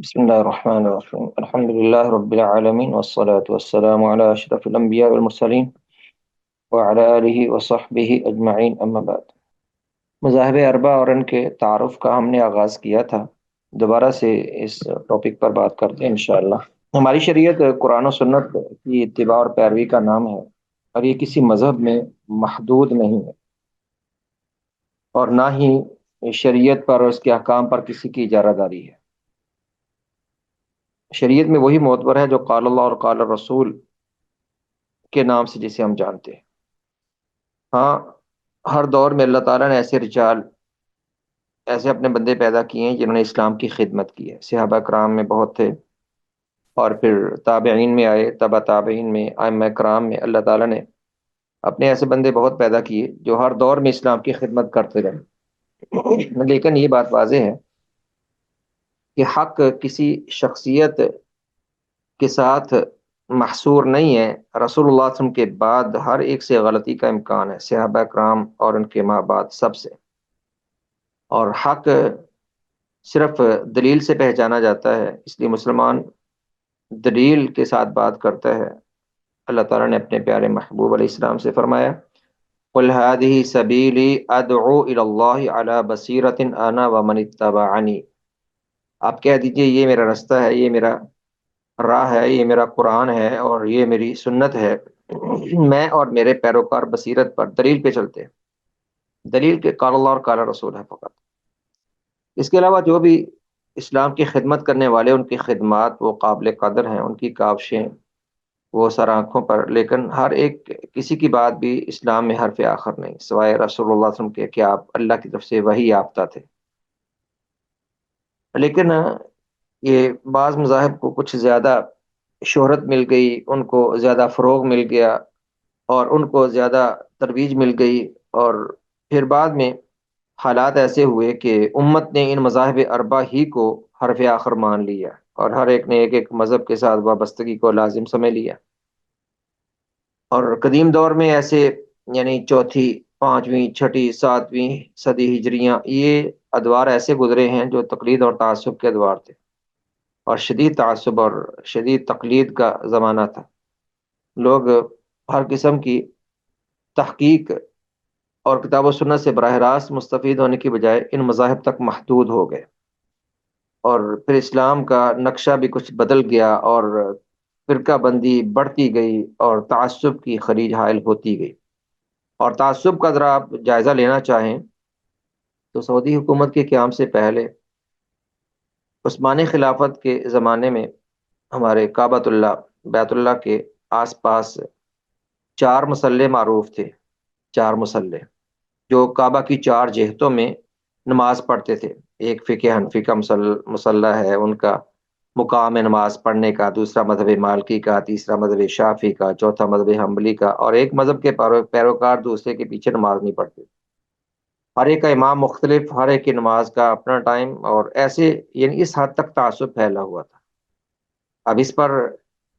بسم الله الرحمن الرحيم الحمد لله رب العالمين والصلاة والسلام على أشرف الأنبياء والمرسلين وعلى آله وصحبه أجمعين أما بعد۔ مذاہب اربع اور ان کے تعارف کا ہم نے آغاز کیا تھا، دوبارہ سے اس ٹاپک پر بات کرتے ہیں انشاءاللہ۔ ہماری شریعت قرآن و سنت کی اتباع اور پیروی کا نام ہے، اور یہ کسی مذہب میں محدود نہیں ہے، اور نہ ہی شریعت پر اور اس کے احکام پر کسی کی اجارہ داری ہے۔ شریعت میں وہی معتبر ہے جو قال اللہ اور قال الرسول کے نام سے جسے ہم جانتے ہیں۔ ہاں، ہر دور میں اللہ تعالیٰ نے ایسے رجال، ایسے اپنے بندے پیدا کیے ہیں جنہوں نے اسلام کی خدمت کی ہے۔ صحابہ کرام میں بہت تھے، اور پھر تابعین میں آئے، تبع تابعین میں، ائمہ کرام میں، اللہ تعالیٰ نے اپنے ایسے بندے بہت پیدا کیے جو ہر دور میں اسلام کی خدمت کرتے رہے۔ لیکن یہ بات واضح ہے کہ حق کسی شخصیت کے ساتھ محصور نہیں ہے۔ رسول اللہ صلی اللہ علیہ وسلم کے بعد ہر ایک سے غلطی کا امکان ہے، صحابہ کرام اور ان کے ماں بعد سب سے۔ اور حق صرف دلیل سے پہچانا جاتا ہے، اس لیے مسلمان دلیل کے ساتھ بات کرتا ہے۔ اللہ تعالیٰ نے اپنے پیارے محبوب علیہ السلام سے فرمایا، قُلْ هَٰذِهِ سَبِيلِي أَدْعُو إِلَى اللَّهِ عَلَىٰ بَصِيرَةٍ أَنَا وَمَنِ اتَّبَعَنِي۔ آپ کہہ دیجئے یہ میرا رستہ ہے، یہ میرا راہ ہے، یہ میرا قرآن ہے، اور یہ میری سنت ہے۔ میں اور میرے پیروکار بصیرت پر، دلیل پہ چلتے ہیں۔ دلیل کے قال اللہ اور قال رسول ہے فقط۔ اس کے علاوہ جو بھی اسلام کی خدمت کرنے والے، ان کی خدمات وہ قابل قدر ہیں، ان کی کاوشیں وہ سر آنکھوں پر، لیکن ہر ایک کسی کی بات بھی اسلام میں حرف آخر نہیں، سوائے رسول اللہ صلی اللہ علیہ وسلم کے کہ آپ اللہ کی طرف سے وحی یافتہ تھے۔ لیکن یہ بعض مذاہب کو کچھ زیادہ شہرت مل گئی، ان کو زیادہ فروغ مل گیا، اور ان کو زیادہ ترویج مل گئی، اور پھر بعد میں حالات ایسے ہوئے کہ امت نے ان مذاہب اربع ہی کو حرف آخر مان لیا، اور ہر ایک نے ایک ایک مذہب کے ساتھ وابستگی کو لازم سمجھ لیا۔ اور قدیم دور میں ایسے، یعنی چوتھی، پانچویں، چھٹی، ساتویں صدی ہجریاں، یہ ادوار ایسے گزرے ہیں جو تقلید اور تعصب کے ادوار تھے، اور شدید تعصب اور شدید تقلید کا زمانہ تھا۔ لوگ ہر قسم کی تحقیق اور کتاب و سنت سے براہ راست مستفید ہونے کی بجائے ان مذاہب تک محدود ہو گئے، اور پھر اسلام کا نقشہ بھی کچھ بدل گیا، اور فرقہ بندی بڑھتی گئی، اور تعصب کی خلیج حائل ہوتی گئی۔ اور تعصب کا ذرا آپ جائزہ لینا چاہیں تو سعودی حکومت کے قیام سے پہلے عثمانی خلافت کے زمانے میں ہمارے کعبۃ اللہ، بیت اللہ کے آس پاس چار مصلے معروف تھے، چار مصلے جو کعبہ کی چار جہتوں میں نماز پڑھتے تھے۔ ایک فقہ حنفی کا مصلح ہے، ان کا مقام نماز پڑھنے کا، دوسرا مذہب مالکی کا، تیسرا مذہب شافعی کا، چوتھا مذہب حنبلی کا، اور ایک مذہب کے پیروکار دوسرے کے پیچھے نماز نہیں پڑھتے۔ ہر ایک کا امام مختلف، ہر ایک کی نماز کا اپنا ٹائم، اور ایسے یعنی اس حد تک تعصب پھیلا ہوا تھا۔ اب اس پر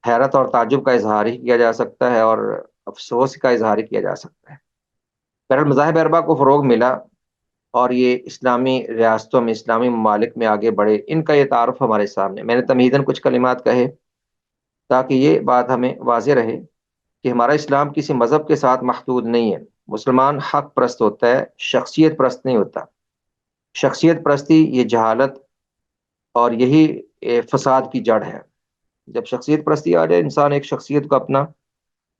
حیرت اور تعجب کا اظہار ہی کیا جا سکتا ہے، اور افسوس کا اظہار ہی کیا جا سکتا ہے۔ بہرحال مذاہب اربع کو فروغ ملا، اور یہ اسلامی ریاستوں میں، اسلامی ممالک میں آگے بڑھے۔ ان کا یہ تعارف ہمارے سامنے، میں نے تمہیداً کچھ کلمات کہے تاکہ یہ بات ہمیں واضح رہے کہ ہمارا اسلام کسی مذہب کے ساتھ محدود نہیں ہے۔ مسلمان حق پرست ہوتا ہے، شخصیت پرست نہیں ہوتا۔ شخصیت پرستی یہ جہالت اور یہی فساد کی جڑ ہے۔ جب شخصیت پرستی آ جائے، انسان ایک شخصیت کو اپنا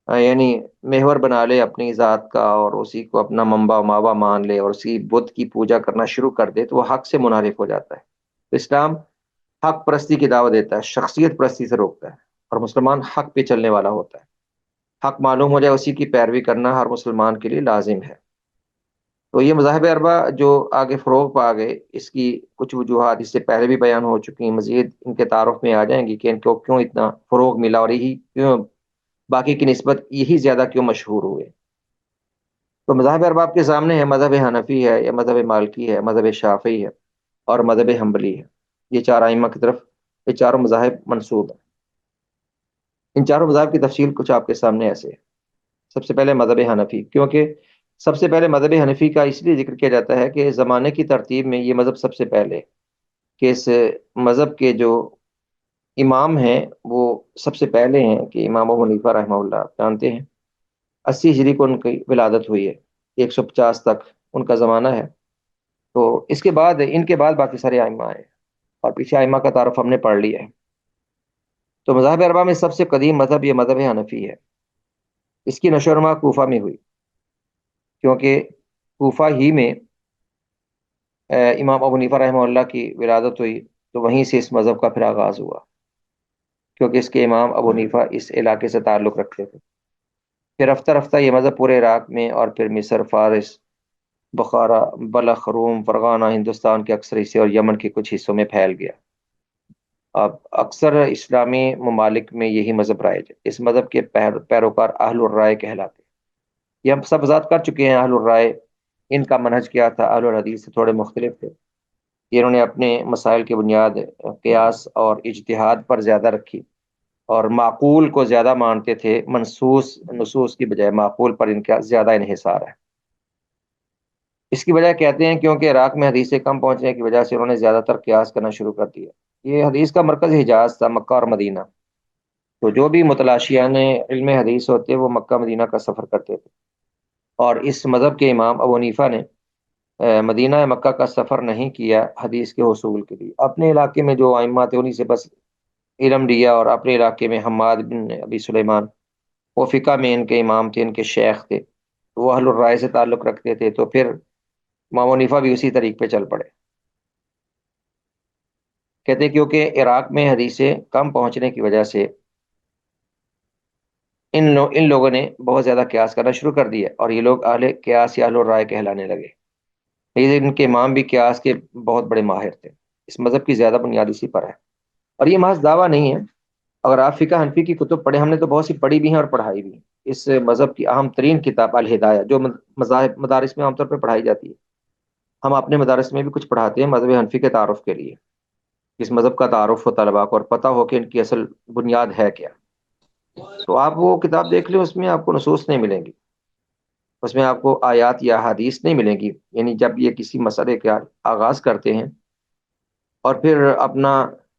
یعنی محور بنا لے اپنی ذات کا، اور اسی کو اپنا منبع و ماوا مان لے، اور اسی بت کی پوجا کرنا شروع کر دے، تو وہ حق سے منحرف ہو جاتا ہے۔ تو اسلام حق پرستی کی دعوت دیتا ہے، شخصیت پرستی سے روکتا ہے، اور مسلمان حق پہ چلنے والا ہوتا ہے۔ حق معلوم ہو جائے، اسی کی پیروی کرنا ہر مسلمان کے لیے لازم ہے۔ تو یہ مذاہب اربع جو آگے فروغ پا گئے، اس کی کچھ وجوہات اس سے پہلے بھی بیان ہو چکی ہیں، مزید ان کے تعارف میں آ جائیں گی کہ ان کو کیوں اتنا فروغ ملا، اور یہی کیوں باقی کی نسبت یہی زیادہ کیوں مشہور ہوئے۔ تو مذاہب ارباب کے سامنے ہے، مذہب حنفی ہے، یا مذہب مالکی ہے، مذہب شافعی ہے، اور مذہب حنبلی ہے۔ یہ چار ائمہ کی طرف یہ چاروں مذاہب منسوب ہیں۔ ان چاروں مذاہب کی تفصیل کچھ آپ کے سامنے ایسے ہے۔ سب سے پہلے مذہب حنفی، کیونکہ سب سے پہلے مذہب حنفی کا اس لیے ذکر کیا جاتا ہے کہ زمانے کی ترتیب میں یہ مذہب سب سے پہلے، کہ اس مذہب کے جو امام ہیں وہ سب سے پہلے ہیں کہ امام ابو حنیفہ رحمہ اللہ، جانتے ہیں 80 ہجری کو ان کی ولادت ہوئی ہے، 150 تک ان کا زمانہ ہے۔ تو اس کے بعد، ان کے بعد باقی سارے ائمہ آئے، اور پیچھے ائمہ کا تعارف ہم نے پڑھ لیا ہے۔ تو مذاہب اربعہ میں سب سے قدیم مذہب یہ مذہب حنفی ہے۔ اس کی نشو و نما کوفہ میں ہوئی، کیونکہ کوفہ ہی میں امام ابو حنیفہ رحمہ اللہ کی ولادت ہوئی، تو وہیں سے اس مذہب کا پھر آغاز ہوا، کیونکہ اس کے امام ابو حنیفہ اس علاقے سے تعلق رکھتے تھے۔ پھر رفتہ رفتہ یہ مذہب پورے عراق میں، اور پھر مصر، فارس، بخارا، بلخ، روم، فرغانہ، ہندوستان کے اکثر حصے اور یمن کے کچھ حصوں میں پھیل گیا۔ اب اکثر اسلامی ممالک میں یہی مذہب رائج ہے۔ اس مذہب کے پیروکار اہل الرائے کہلاتے ہیں۔ یہ ہم سب وضاحت کر چکے ہیں، اہل الرائے ان کا منہج کیا تھا، اہل الحدیث سے تھوڑے مختلف تھے۔ انہوں نے اپنے مسائل کی بنیاد قیاس اور اجتہاد پر زیادہ رکھی، اور معقول کو زیادہ مانتے تھے، منصوص نصوص کی بجائے معقول پر ان کا زیادہ انحصار ہے۔ اس کی وجہ کہتے ہیں کیونکہ عراق میں حدیثیں کم پہنچنے کی وجہ سے انہوں نے زیادہ تر قیاس کرنا شروع کر دیا۔ یہ حدیث کا مرکز حجاز تھا، مکہ اور مدینہ، تو جو بھی متلاشیان علم حدیث ہوتے وہ مکہ مدینہ کا سفر کرتے تھے، اور اس مذہب کے امام ابو حنیفہ نے مدینہ مکہ کا سفر نہیں کیا حدیث کے حصول کے لیے۔ اپنے علاقے میں جو ائمہ تھے انہی سے بس علم لیا، اور اپنے علاقے میں حماد بن ابی سلیمان، وہ فقہ میں ان کے امام تھے، ان کے شیخ تھے، وہ اہل الرائے سے تعلق رکھتے تھے، تو پھر امام حنیفہ بھی اسی طریق پہ چل پڑے۔ کہتے ہیں کیونکہ عراق میں حدیثیں کم پہنچنے کی وجہ سے ان لوگوں نے بہت زیادہ قیاس کرنا شروع کر دیا، اور یہ لوگ اہل قیاس یا اہل الرائے کہلانے لگے۔ لیکن ان کے امام بھی قیاس کے بہت بڑے ماہر تھے۔ اس مذہب کی زیادہ بنیاد اسی پر ہے، اور یہ محض دعویٰ نہیں ہے۔ اگر آپ فقہ حنفی کی کتب پڑھیں، ہم نے تو بہت سی پڑھی بھی ہیں اور پڑھائی بھی ہیں۔ اس مذہب کی اہم ترین کتاب الہدایہ، جو مذاہب مدارس میں عام طور پہ پڑھائی جاتی ہے، ہم اپنے مدارس میں بھی کچھ پڑھاتے ہیں مذہب حنفی کے تعارف کے لیے، اس مذہب کا تعارف ہو طلباء کو، اور پتہ ہو کہ ان کی اصل بنیاد ہے کیا۔ تو آپ وہ کتاب دیکھ لیں، اس میں آپ کو نصوص نہیں ملیں گی، اس میں آپ کو آیات یا حدیث نہیں ملیں گی۔ یعنی جب یہ کسی مسئلے کا آغاز کرتے ہیں اور پھر اپنا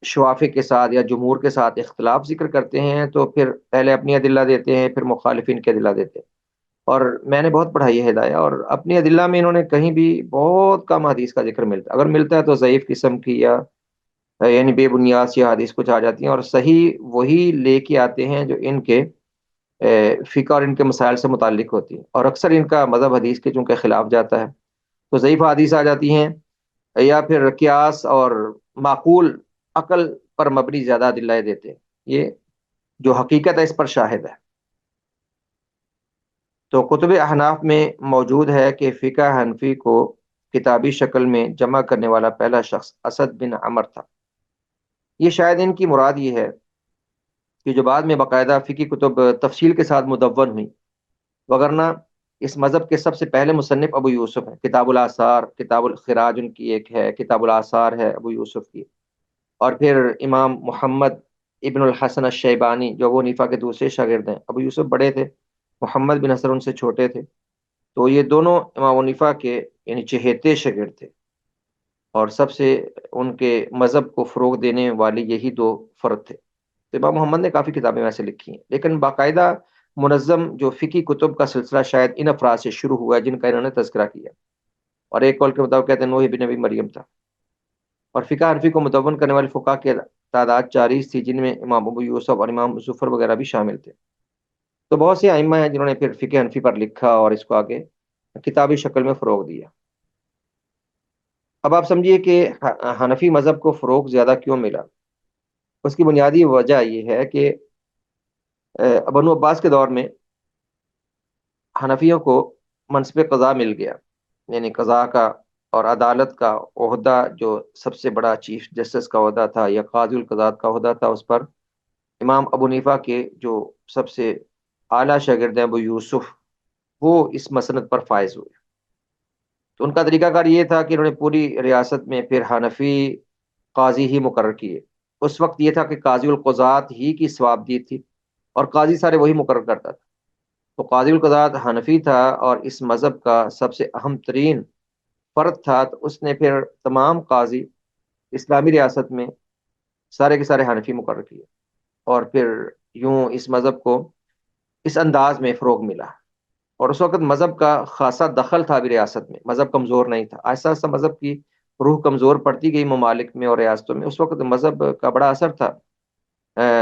شوافی کے ساتھ یا جمہور کے ساتھ اختلاف ذکر کرتے ہیں، تو پھر پہلے اپنی ادلہ دیتے ہیں، پھر مخالفین کے ادلہ دیتے ہیں۔ اور میں نے بہت پڑھائی ہے ہدایہ، اور اپنی ادلہ میں انہوں نے کہیں بھی بہت کم حدیث کا ذکر ملتا ہے، اگر ملتا ہے تو ضعیف قسم کی، یا یعنی بے بنیاد سی حدیث کچھ آ جاتی ہیں، اور صحیح وہی لے کے آتے ہیں جو ان کے فقہ اور ان کے مسائل سے متعلق ہوتی ہیں، اور اکثر ان کا مذہب حدیث کے چونکہ خلاف جاتا ہے، تو ضعیف حدیث آ جاتی ہیں، یا پھر قیاس اور معقول عقل پر مبنی زیادہ ادلہ دیتے ہیں۔ یہ جو حقیقت ہے اس پر شاہد ہے۔ تو کتب احناف میں موجود ہے کہ فقہ حنفی کو کتابی شکل میں جمع کرنے والا پہلا شخص اسد بن عمر تھا۔ یہ شاید ان کی مراد یہ ہے کہ جو بعد میں باقاعدہ فقی کتب تفصیل کے ساتھ مدون ہوئی، وگرنہ اس مذہب کے سب سے پہلے مصنف ابو یوسف ہیں۔ کتاب الاثار، کتاب الخراج ان کی ایک ہے، کتاب الاثار ہے ابو یوسف کی، اور پھر امام محمد ابن الحسن الشیبانی جو ابو حنیفہ کے دوسرے شاگرد ہیں۔ ابو یوسف بڑے تھے، محمد بن حسن ان سے چھوٹے تھے، تو یہ دونوں امام حنیفہ کے یعنی چہیتے شاگرد تھے، اور سب سے ان کے مذہب کو فروغ دینے والے یہی دو فرد تھے۔ تو امام محمد نے کافی کتابیں ویسے لکھی ہیں، لیکن باقاعدہ منظم جو فقی کتب کا سلسلہ شاید ان افراد سے شروع ہوا ہے جن کا انہوں نے تذکرہ کیا، اور ایک قول کے مطابق کہتے ہیں نوح بن نبی مریم تھا۔ اور فقہ حنفی کو مدون کرنے والے فقہ کی تعداد 40 تھی، جن میں امام ابو یوسف اور امام زفر وغیرہ بھی شامل تھے۔ تو بہت سے ائمہ ہیں جنہوں نے پھر فقہ حنفی پر لکھا اور اس کو آگے کتابی شکل میں فروغ دیا۔ اب آپ سمجھیے کہ حنفی مذہب کو فروغ زیادہ کیوں ملا۔ اس کی بنیادی وجہ یہ ہے کہ بنو عباس کے دور میں حنفیوں کو منصب قضا مل گیا، یعنی قضا کا اور عدالت کا عہدہ، جو سب سے بڑا چیف جسٹس کا عہدہ تھا یا قاضی القضات کا عہدہ تھا، اس پر امام ابو حنیفہ کے جو سب سے اعلیٰ شاگرد ہیں ابو یوسف، وہ اس مسند پر فائز ہوئے۔ تو ان کا طریقہ کار یہ تھا کہ انہوں نے پوری ریاست میں پھر حنفی قاضی ہی مقرر کیے۔ اس وقت یہ تھا کہ قاضی القضات ہی کی ثوابدید تھی، اور قاضی سارے وہی مقرر کرتا تھا۔ تو قاضی القضات حنفی تھا اور اس مذہب کا سب سے اہم ترین فرد تھا، تو اس نے پھر تمام قاضی اسلامی ریاست میں سارے کے سارے حنفی مقرر کیے، اور پھر یوں اس مذہب کو اس انداز میں فروغ ملا۔ اور اس وقت مذہب کا خاصا دخل تھا بھی ریاست میں، مذہب کمزور نہیں تھا، آہستہ آہستہ مذہب کی روح کمزور پڑتی گئی ممالک میں اور ریاستوں میں۔ اس وقت مذہب کا بڑا اثر تھا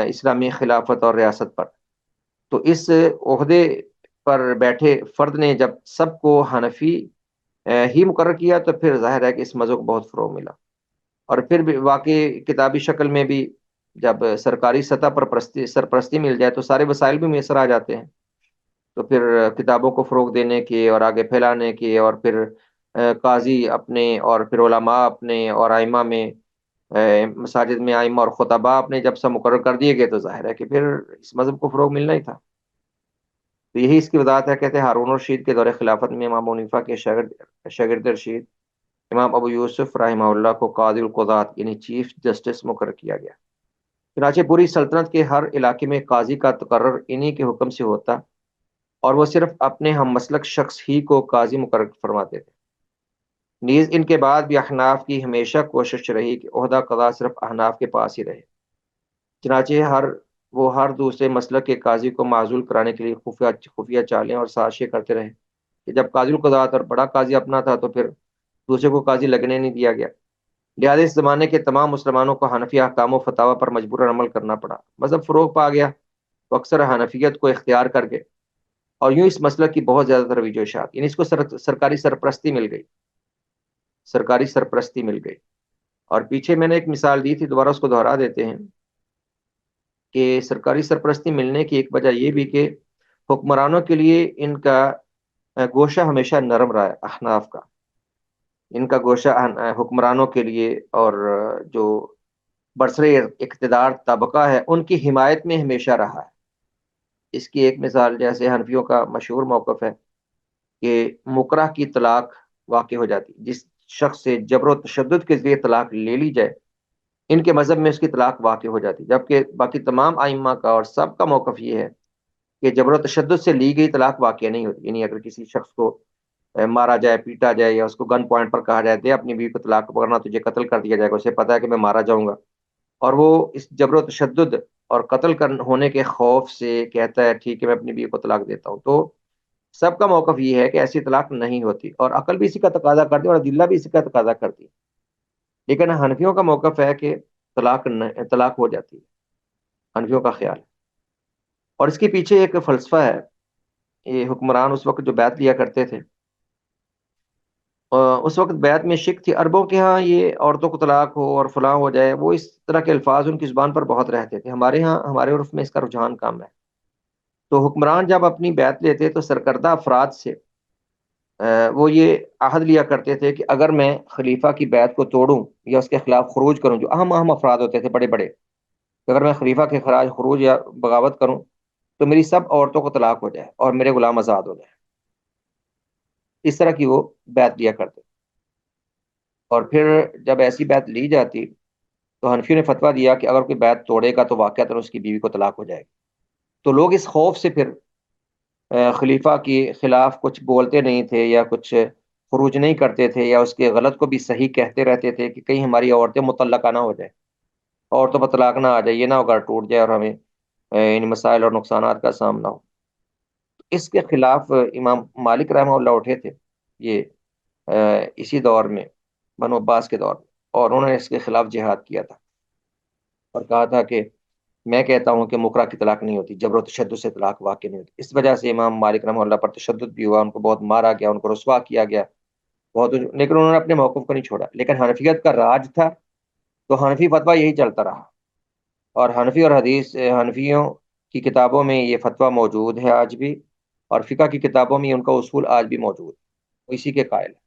اسلامی خلافت اور ریاست پر۔ تو اس عہدے پر بیٹھے فرد نے جب سب کو حنفی ہی مقرر کیا، تو پھر ظاہر ہے کہ اس مذہب کو بہت فروغ ملا۔ اور پھر بھی واقعی کتابی شکل میں بھی جب سرکاری سطح پر سرپرستی مل جائے تو سارے وسائل بھی میسر آ جاتے ہیں۔ تو پھر کتابوں کو فروغ دینے کے اور آگے پھیلانے کے، اور پھر قاضی اپنے، اور پھر علماء اپنے، اور ائمہ میں مساجد میں ائمہ اور خطباء اپنے جب سب مقرر کر دیے گئے، تو ظاہر ہے کہ پھر اس مذہب کو فروغ ملنا ہی تھا۔ تو یہی اس کی وضاحت ہے۔ کہتے ہیں ہارون الرشید کے دور خلافت میں امام ابو حنیفہ کے شاگرد رشید امام ابو یوسف رحمہ اللہ کو قاضی القضات یعنی چیف جسٹس مقرر کیا گیا۔ چنانچہ پوری سلطنت کے ہر علاقے میں قاضی کا تقرر انہی کے حکم سے ہوتا، اور وہ صرف اپنے ہم مسلک شخص ہی کو قاضی مقرر فرماتے تھے۔ نیز ان کے بعد بھی احناف کی ہمیشہ کوشش رہی کہ عہدہ قضا صرف احناف کے پاس ہی رہے۔ چنانچہ وہ ہر دوسرے مسلک کے قاضی کو معزول کرانے کے لیے خفیہ چالیں اور سازشیں کرتے رہے، کہ جب قاضی القضات اور بڑا قاضی اپنا تھا تو پھر دوسرے کو قاضی لگنے نہیں دیا گیا۔ لہٰذا اس زمانے کے تمام مسلمانوں کو حنفی احکام و فتاوی پر مجبوراً عمل کرنا پڑا۔ مذہب فروغ پا گیا تو اکثر حنفیت کو اختیار کر گئے، اور یوں اس مسلک کی بہت زیادہ ترویج و اشاعت، یعنی اس کو سرکاری سرپرستی مل گئی، سرکاری سرپرستی مل گئی۔ اور پیچھے میں نے ایک مثال دی تھی، دوبارہ اس کو دہرا دیتے ہیں کہ سرکاری سرپرستی ملنے کی ایک وجہ یہ بھی کہ حکمرانوں کے لیے ان کا گوشہ ہمیشہ نرم رہا ہے، احناف کا، ان کا گوشہ حکمرانوں کے لیے اور جو برسر اقتدار طبقہ ہے ان کی حمایت میں ہمیشہ رہا ہے۔ اس کی ایک مثال جیسے حنفیوں کا مشہور موقف ہے کہ مکرہ کی طلاق واقع ہو جاتی، جس شخص سے جبر و تشدد کے ذریعے طلاق لے لی جائے، ان کے مذہب میں اس کی طلاق واقع ہو جاتی، جبکہ باقی تمام ائمہ کا اور سب کا موقف یہ ہے کہ جبر و تشدد سے لی گئی طلاق واقع نہیں ہوتی۔ یعنی اگر کسی شخص کو مارا جائے، پیٹا جائے، یا اس کو گن پوائنٹ پر کہا جائے دے اپنی بیوی کو طلاق، ورنہ تجھے قتل کر دیا جائے گا، اسے پتا ہے کہ میں مارا جاؤں گا، اور وہ اس جبر و تشدد اور قتل ہونے کے خوف سے کہتا ہے ٹھیک ہے میں اپنی بیوی کو طلاق دیتا ہوں، تو سب کا موقف یہ ہے کہ ایسی طلاق نہیں ہوتی، اور عقل بھی اسی کا تقاضا کرتی ہے اور ادلہ بھی اسی کا تقاضا کرتی ہے۔ لیکن حنفیوں کا موقف ہے کہ طلاق ہو جاتی ہے، حنفیوں کا خیال ہے۔ اور اس کے پیچھے ایک فلسفہ ہے۔ یہ حکمران اس وقت جو بیعت لیا کرتے تھے، اس وقت بیعت میں شک تھی، عربوں کے ہاں یہ عورتوں کو طلاق ہو اور فلاں ہو جائے، وہ اس طرح کے الفاظ ان کی زبان پر بہت رہتے تھے۔ ہمارے ہاں ہمارے عرف میں اس کا رجحان کم ہے۔ تو حکمران جب اپنی بیعت لیتے تو سرکردہ افراد سے وہ یہ عہد لیا کرتے تھے کہ اگر میں خلیفہ کی بیعت کو توڑوں یا اس کے خلاف خروج کروں، جو اہم اہم افراد ہوتے تھے بڑے بڑے، کہ اگر میں خلیفہ کے خراج خروج یا بغاوت کروں تو میری سب عورتوں کو طلاق ہو جائے اور میرے غلام آزاد ہو جائے۔ اس طرح کی وہ بیعت لیا کرتے۔ اور پھر جب ایسی بیعت لی جاتی تو حنفیوں نے فتویٰ دیا کہ اگر کوئی بیعت توڑے گا تو واقعتاً اس کی بیوی کو طلاق ہو جائے گی۔ تو لوگ اس خوف سے پھر خلیفہ کے خلاف کچھ بولتے نہیں تھے، یا کچھ خروج نہیں کرتے تھے، یا اس کے غلط کو بھی صحیح کہتے رہتے تھے کہ کہیں ہماری عورتیں مطلقہ نہ ہو جائے، عورتوں پر طلاق نہ آ جائے، یہ نہ ہو گھر ٹوٹ جائے اور ہمیں ان مسائل اور نقصانات کا سامنا ہو۔ اس کے خلاف امام مالک رحمہ اللہ اٹھے تھے، یہ اسی دور میں، بنو عباس کے دور میں، اور انہوں نے اس کے خلاف جہاد کیا تھا اور کہا تھا کہ میں کہتا ہوں کہ مکرہ کی طلاق نہیں ہوتی، جبر و تشدد سے طلاق واقع نہیں ہوتی۔ اس وجہ سے امام مالک رحمہ اللہ پر تشدد بھی ہوا، ان کو بہت مارا گیا، ان کو رسوا کیا گیا بہت، لیکن انہوں نے اپنے موقف کو نہیں چھوڑا۔ لیکن حنفیت کا راج تھا تو حنفی فتویٰ یہی چلتا رہا، اور حنفی اور حدیث حنفیوں کی کتابوں میں یہ فتویٰ موجود ہے آج بھی، اور فقہ کی کتابوں میں ان کا اصول آج بھی موجود ہے، وہ اسی کے قائل ہے۔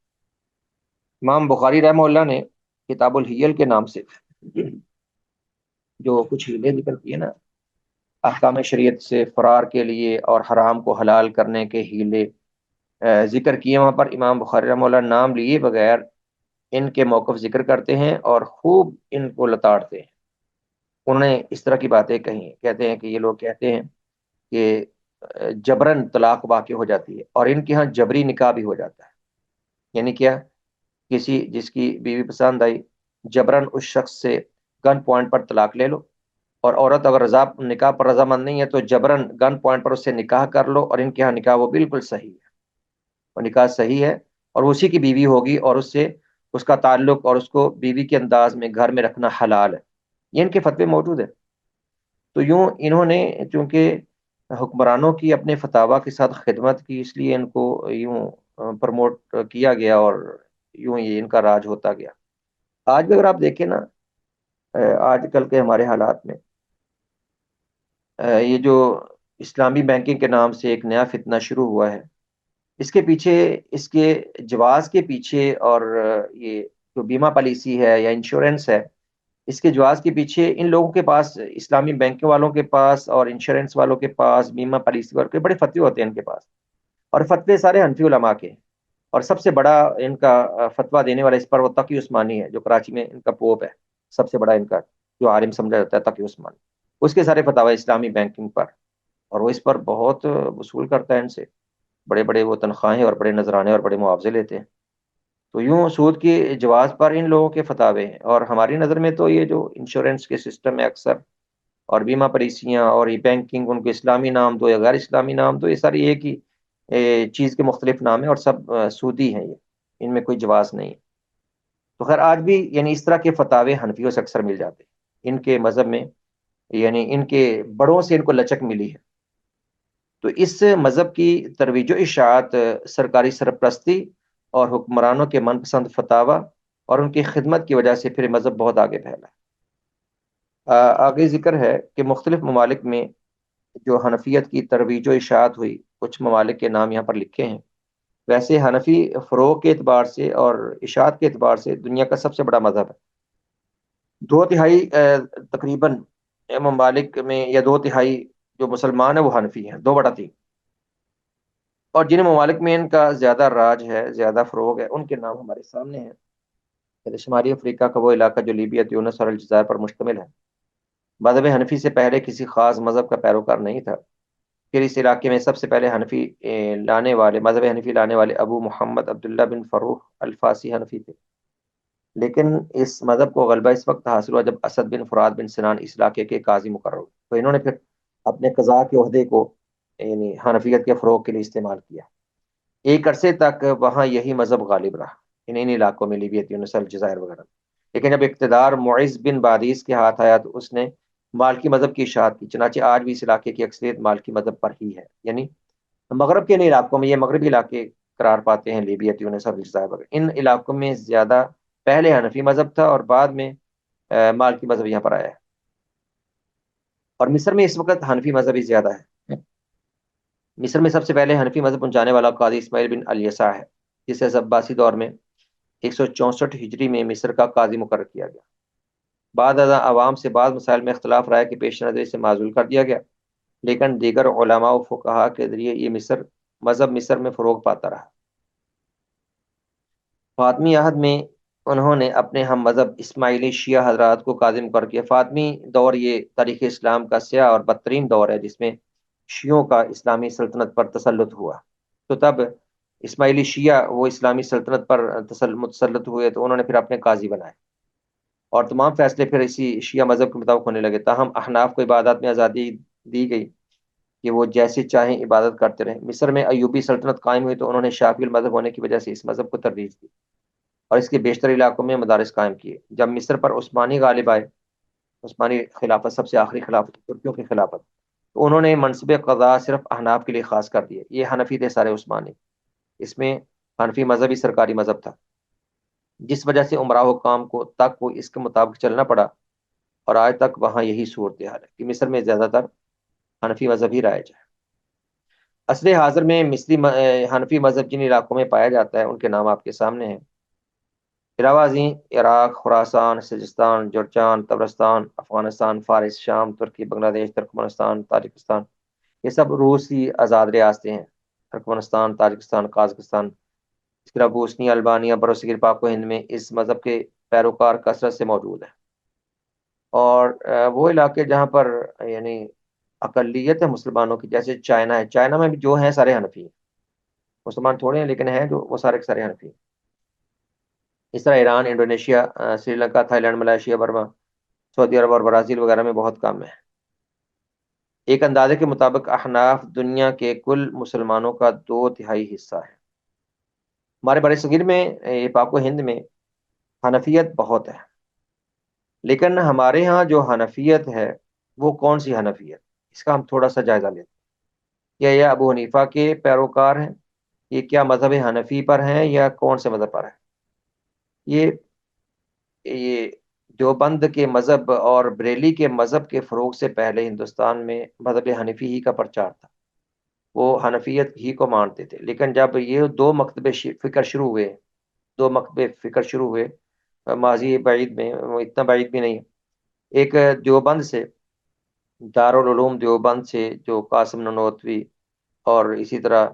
امام بخاری رحمہ اللہ نے کتاب الحیل کے نام سے جو کچھ ہیلے ذکر کیے نا، احکام شریعت سے فرار کے لیے اور حرام کو حلال کرنے کے ہیلے ذکر کیے، وہاں پر امام بخاری رحمہ اللہ نام لیے بغیر ان کے موقف ذکر کرتے ہیں اور خوب ان کو لتاڑتے ہیں۔ انہوں نے اس طرح کی باتیں کہی، کہتے ہیں کہ یہ لوگ کہتے ہیں کہ جبرن طلاق واقع ہو جاتی ہے، اور ان کے ہاں جبری نکاح بھی ہو جاتا ہے۔ یعنی کیا؟ کسی جس کی بیوی پسند آئی جبرن اس شخص سے گن پوائنٹ پر طلاق لے لو، اور عورت اگر نکاح پر رضامند نہیں ہے تو جبرن گن پوائنٹ پر اس سے نکاح کر لو، اور ان کے ہاں نکاح وہ بالکل صحیح ہے، وہ نکاح صحیح ہے، اور وہ اسی کی بیوی ہوگی، اور اس سے اس کا تعلق اور اس کو بیوی کے انداز میں گھر میں رکھنا حلال ہے۔ یہ ان کے فتوے موجود ہیں۔ تو یوں انہوں نے چونکہ حکمرانوں کی اپنے فتاوا کے ساتھ خدمت کی، اس لیے ان کو یوں پروموٹ کیا گیا، اور یوں یہ ان کا راج ہوتا گیا۔ آج بھی اگر آپ دیکھیں نا، آج کل کے ہمارے حالات میں یہ جو اسلامی بینکنگ کے نام سے ایک نیا فتنہ شروع ہوا ہے، اس کے پیچھے، اس کے جواز کے پیچھے، اور یہ جو بیمہ پالیسی ہے یا انشورنس ہے، اس کے جواز کے پیچھے ان لوگوں کے پاس، اسلامی بینک والوں کے پاس اور انشورنس والوں کے پاس، بیمہ پالیسی والوں کے بڑے فتوے ہوتے ہیں ان کے پاس، اور فتوے سارے حنفی علماء کے ہیں۔ اور سب سے بڑا ان کا فتویٰ دینے والا اس پر وہ تقی عثمانی ہے، جو کراچی میں ان کا پوپ ہے، سب سے بڑا ان کا جو عالم سمجھا جاتا ہے تقی عثمانی، اس کے سارے فتاوی اسلامی بینکنگ پر، اور وہ اس پر بہت وصول کرتا ہے ان سے، بڑے بڑے وہ تنخواہیں اور بڑے نذرانے اور بڑے معاوضے لیتے ہیں۔ تو یوں سود کے جواز پر ان لوگوں کے فتاوے ہیں، اور ہماری نظر میں تو یہ جو انشورنس کے سسٹم ہے اکثر، اور بیمہ پالیسیاں اور یہ بینکنگ، ان کو اسلامی نام دو یا غیر اسلامی نام دو، یہ ساری ایک ہی چیز کے مختلف نام ہیں، اور سب سودی ہیں، یہ ان میں کوئی جواز نہیں ہے۔ تو خیر آج بھی یعنی اس طرح کے فتاوے حنفیوں سے اکثر مل جاتے ہیں ان کے مذہب میں، یعنی ان کے بڑوں سے ان کو لچک ملی ہے۔ تو اس مذہب کی ترویج و اشاعت، سرکاری سرپرستی اور حکمرانوں کے من پسند فتاوی اور ان کی خدمت کی وجہ سے پھر مذہب بہت آگے پھیلا ہے۔ آگے ذکر ہے کہ مختلف ممالک میں جو حنفیت کی ترویج و اشاعت ہوئی، کچھ ممالک کے نام یہاں پر لکھے ہیں۔ ویسے حنفی فروغ کے اعتبار سے اور اشاعت کے اعتبار سے دنیا کا سب سے بڑا مذہب ہے۔ دو تہائی تقریباً ممالک میں، یا دو تہائی جو مسلمان ہیں وہ حنفی ہیں، 2/3۔ اور جن ممالک میں ان کا زیادہ راج ہے، زیادہ فروغ ہے، ان کے نام ہمارے سامنے ہیں۔ جیسے شمالی افریقہ کا وہ علاقہ جو لیبیا، تیونس اور الجزائر پر مشتمل ہے، مذہب حنفی سے پہلے کسی خاص مذہب کا پیروکار نہیں تھا۔ پھر اس علاقے میں سب سے پہلے مذہب حنفی لانے والے ابو محمد عبداللہ بن فروخ الفاسی حنفی تھے، لیکن اس مذہب کو غلبہ اس وقت حاصل ہوا جب اسد بن فرات بن سنان اس علاقے کے قاضی مقرر ہوئے، تو انہوں نے پھر اپنے قضاء کے عہدے کو یعنی حنفیت کے فروغ کے لیے استعمال کیا۔ ایک عرصے تک وہاں یہی مذہب غالب رہا، ان علاقوں میں، لیبیا، تیونس، الجزائر وغیرہ۔ لیکن جب اقتدار معز بن بادیس کے ہاتھ آیا تو اس نے مالکی مذہب کی اشاعت کی، چنانچہ آج بھی اس علاقے کی اکثریت مالکی مذہب پر ہی ہے۔ یعنی مغرب کے ان علاقوں میں، یہ مغربی علاقے قرار پاتے ہیں، لیبیا، تیونس اور الجزائر وغیرہ، ان علاقوں میں زیادہ پہلے حنفی مذہب تھا، اور بعد میں مالکی مذہب یہاں پر آیا ہے۔ اور مصر میں اس وقت حنفی مذہب ہی زیادہ ہے۔ مصر میں سب سے پہلے حنفی مذہب پہنچانے والا قاضی اسماعیل بن الیسع ہے، جسے عباسی دور میں 164 ہجری میں مصر کا قاضی مقرر کیا گیا۔ بعد ازاں عوام سے بعض مسائل میں اختلاف رائے کے پیش نظر اسے معزول کر دیا گیا، لیکن دیگر علماء و فقہا کے ذریعے یہ مذہب مصر میں فروغ پاتا رہا۔ فاطمی عہد میں انہوں نے اپنے ہم مذہب اسماعیلی شیعہ حضرات کو قاضی مقرر کیا۔ فاطمی دور یہ تاریخ اسلام کا سیاہ اور بدترین دور ہے، جس میں شیعوں کا اسلامی سلطنت پر تسلط ہوا۔ تو تب اسماعیلی شیعہ وہ اسلامی سلطنت پر متسلط ہوئے، تو انہوں نے پھر اپنے قاضی بنائے، اور تمام فیصلے پھر اسی شیعہ مذہب کے مطابق ہونے لگے۔ تاہم احناف کو عبادات میں آزادی دی گئی کہ وہ جیسے چاہیں عبادت کرتے رہیں۔ مصر میں ایوبی سلطنت قائم ہوئی تو انہوں نے شافعی المذہب ہونے کی وجہ سے اس مذہب کو ترویج دی، اور اس کے بیشتر علاقوں میں مدارس قائم کیے۔ جب مصر پر عثمانی غالب آئے، عثمانی خلافت، سب سے آخری خلافت ترکیوں کی خلافت، تو انہوں نے منصب قضاء صرف احناف کے لیے خاص کر دیے۔ یہ حنفی تھے سارے عثمانی، اس میں حنفی مذہب ہی سرکاری مذہب تھا، جس وجہ سے عمراء حکام کو تک کو اس کے مطابق چلنا پڑا، اور آج تک وہاں یہی صورتحال ہے کہ مصر میں زیادہ تر حنفی مذہب ہی رائج ہے۔ عصر حاضر میں مصری حنفی مذہب جن علاقوں میں پایا جاتا ہے ان کے نام آپ کے سامنے ہیں۔ علاوہ ازیں عراق، خراسان، سجستان، جرجان، تبرستان، افغانستان، فارس، شام، ترکی، بنگلہ دیش، ترکمنستان، تاجکستان، یہ سب روسی آزاد ریاستیں ہیں۔ ترکمنستان، تاجکستان، قازقستان، اس کے علاوہ بوسنیا، البانیہ، برصغیر پاک و ہند میں اس مذہب کے پیروکار کثرت سے موجود ہیں۔ اور وہ علاقے جہاں پر یعنی اقلیت ہے مسلمانوں کی، جیسے چائنا ہے، چائنا میں بھی جو ہیں سارے حنفی ہیں، مسلمان تھوڑے ہیں لیکن ہیں جو، وہ سارے کے سارے حنفی ہیں۔ اس طرح Iran, Indonesia, Sri Lanka, Thailand, Malaysia, Burma, Saudi Arab اور برازیل وغیرہ میں بہت کم ہے۔ ایک اندازے کے مطابق احناف دنیا کے کل مسلمانوں کا 2/3 حصہ ہے۔ ہمارے بر صغیر میں، پاک و ہند میں حنفیت بہت ہے، لیکن ہمارے ہاں جو حنفیت ہے وہ کون سی حنفیت، اس کا ہم تھوڑا سا جائزہ لیتے ہیں۔ کیا یہ ابو حنیفہ کے پیروکار ہیں؟ یہ کیا مذہب حنفی پر ہیں یا کون سے مذہب پر ہے؟ یہ دیوبند کے مذہب اور بریلی کے مذہب کے فروغ سے پہلے ہندوستان میں مذہب حنفی ہی کا پرچار تھا، وہ حنفیت ہی کو مانتے تھے۔ لیکن جب یہ دو مکتبے فکر شروع ہوئے، ماضی بعید میں، وہ اتنا بعید بھی نہیں ہے، ایک دیوبند سے، دارالعلوم دیوبند سے، جو قاسم ننوتوی اور اسی طرح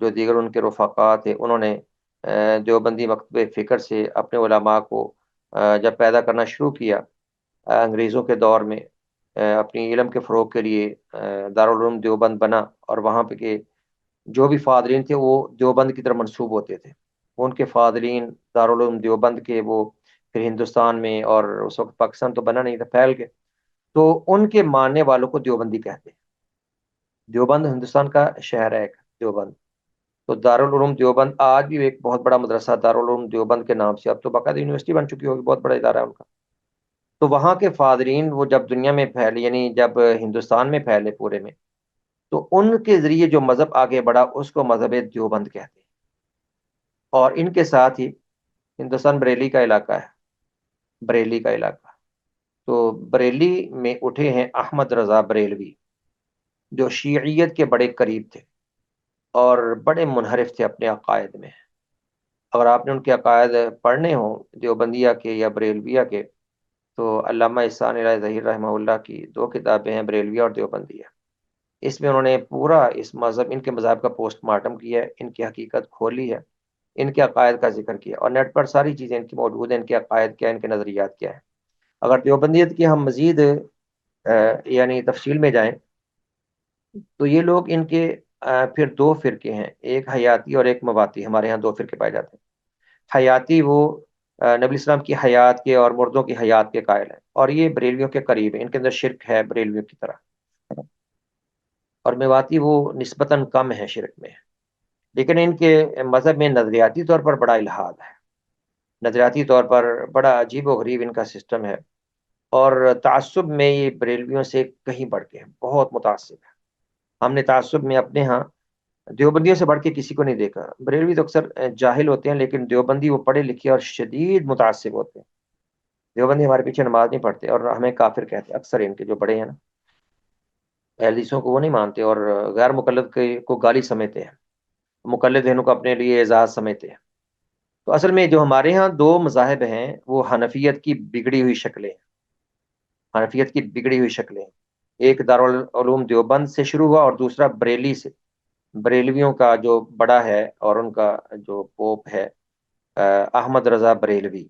جو دیگر ان کے رفقا تھے، انہوں نے دیوبندی مکتب فکر سے اپنے علماء کو جب پیدا کرنا شروع کیا انگریزوں کے دور میں، اپنی علم کے فروغ کے لیے دارالعلوم دیوبند بنا، اور وہاں پہ کے جو بھی فاضلین تھے وہ دیوبند کی طرف منسوب ہوتے تھے۔ ان کے فاضلین دارالعلوم دیوبند کے وہ پھر ہندوستان میں، اور اس وقت پاکستان تو بنا نہیں تھا، پھیل گئے، تو ان کے ماننے والوں کو دیوبندی کہتے ہیں۔ دیوبند ہندوستان کا شہر ہے ایک، دیوبند۔ تو دارالعلوم دیوبند آج بھی ایک بہت بڑا مدرسہ دارالعلوم دیوبند کے نام سے، اب تو باقاعدہ یونیورسٹی بن چکی ہوگی، بہت بڑا ادارہ ہے ان کا۔ تو وہاں کے فاضلین وہ جب دنیا میں پھیلے، یعنی جب ہندوستان میں پھیلے پورے میں، تو ان کے ذریعے جو مذہب آگے بڑھا اس کو مذہب دیوبند کہتے ہیں۔ اور ان کے ساتھ ہی ہندوستان بریلی کا علاقہ ہے، بریلی کا علاقہ، تو بریلی میں اٹھے ہیں احمد رضا بریلوی، جو شیعیت کے بڑے قریب تھے اور بڑے منحرف تھے اپنے عقائد میں۔ اگر آپ نے ان کے عقائد پڑھنے ہوں دیوبندیہ کے یا بریلویہ کے، تو علامہ احسان الہی ظہیر رحمہ اللہ کی 2 کتابیں ہیں، بریلویہ اور دیوبندیہ۔ اس میں انہوں نے پورا اس مذہب، ان کے مذاہب کا پوسٹ مارٹم کیا ہے، ان کی حقیقت کھولی ہے، ان کے عقائد کا ذکر کیا، اور نیٹ پر ساری چیزیں ان کی موجود ہیں، ان کے عقائد کیا ہیں، ان کے نظریات کیا ہیں۔ اگر دیوبندیت کی ہم مزید یعنی تفصیل میں جائیں تو یہ لوگ، ان کے پھر 2 فرقے ہیں، ایک حیاتی اور ایک مواتی۔ ہمارے ہاں 2 فرقے پائے جاتے ہیں۔ حیاتی وہ نبی اسلام کی حیات کے اور مردوں کی حیات کے قائل ہیں، اور یہ بریلویوں کے قریب ہیں، ان کے اندر شرک ہے بریلویوں کی طرح۔ اور میواتی وہ نسبتاً کم ہے شرک میں، لیکن ان کے مذہب میں نظریاتی طور پر بڑا الحاد ہے، نظریاتی طور پر بڑا عجیب و غریب ان کا سسٹم ہے، اور تعصب میں یہ بریلویوں سے کہیں بڑھ کے ہیں، بہت متعصب ہے۔ ہم نے تعصب میں اپنے ہاں دیوبندیوں سے بڑھ کے کسی کو نہیں دیکھا۔ بریلوی تو اکثر جاہل ہوتے ہیں، لیکن دیوبندی وہ پڑھے لکھے اور شدید متعصب ہوتے ہیں۔ دیوبندی ہمارے پیچھے نماز نہیں پڑھتے اور ہمیں کافر کہتے ہیں، اکثر ان کے جو بڑے ہیں نا، اہل حدیثوں کو وہ نہیں مانتے، اور غیر مقلد کو گالی سمجھتے ہیں، مقلد ان کو اپنے لیے اعزاز سمجھتے ہیں۔ تو اصل میں جو ہمارے ہاں 2 مذاہب ہیں وہ حنفیت کی بگڑی ہوئی شکلیں ہیں، حنفیت کی بگڑی ہوئی شکلیں ہیں۔ ایک دارالعلوم دیوبند سے شروع ہوا اور دوسرا بریلی سے، بریلویوں کا جو بڑا ہے اور ان کا جو پوپ ہے احمد رضا بریلوی،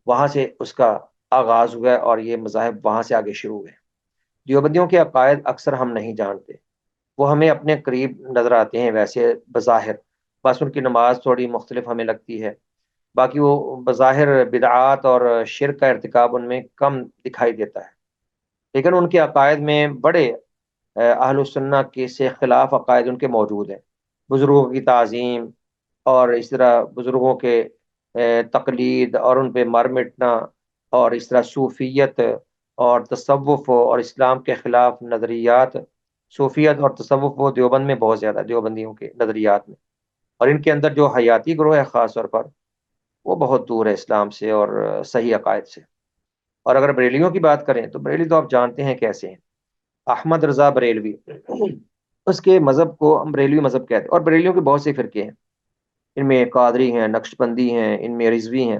وہاں سے اس کا آغاز ہوا ہے، اور یہ مذاہب وہاں سے آگے شروع ہوئے۔ دیوبندیوں کے عقائد اکثر ہم نہیں جانتے، وہ ہمیں اپنے قریب نظر آتے ہیں ویسے بظاہر، بس ان کی نماز تھوڑی مختلف ہمیں لگتی ہے، باقی وہ بظاہر بدعات اور شرک کا ارتکاب ان میں کم دکھائی دیتا ہے، لیکن ان کے عقائد میں بڑے اہل السنہ کے سے خلاف عقائد ان کے موجود ہیں۔ بزرگوں کی تعظیم، اور اس طرح بزرگوں کے تقلید اور ان پہ مر مٹنا، اور اس طرح صوفیت اور تصوف اور اسلام کے خلاف نظریات، صوفیت اور تصوف وہ دیوبند میں بہت زیادہ، دیوبندیوں کے نظریات میں، اور ان کے اندر جو حیاتی گروہ ہے خاص طور پر، وہ بہت دور ہے اسلام سے اور صحیح عقائد سے۔ اور اگر بریلیوں کی بات کریں تو بریلی تو آپ جانتے ہیں کیسے ہیں، احمد رضا بریلوی، اس کے مذہب کو ہم بریلوی مذہب کہتے ہیں، اور بریلیوں کے بہت سے فرقے ہیں، ان میں قادری ہیں، نقش بندی ہیں، ان میں رضوی ہیں۔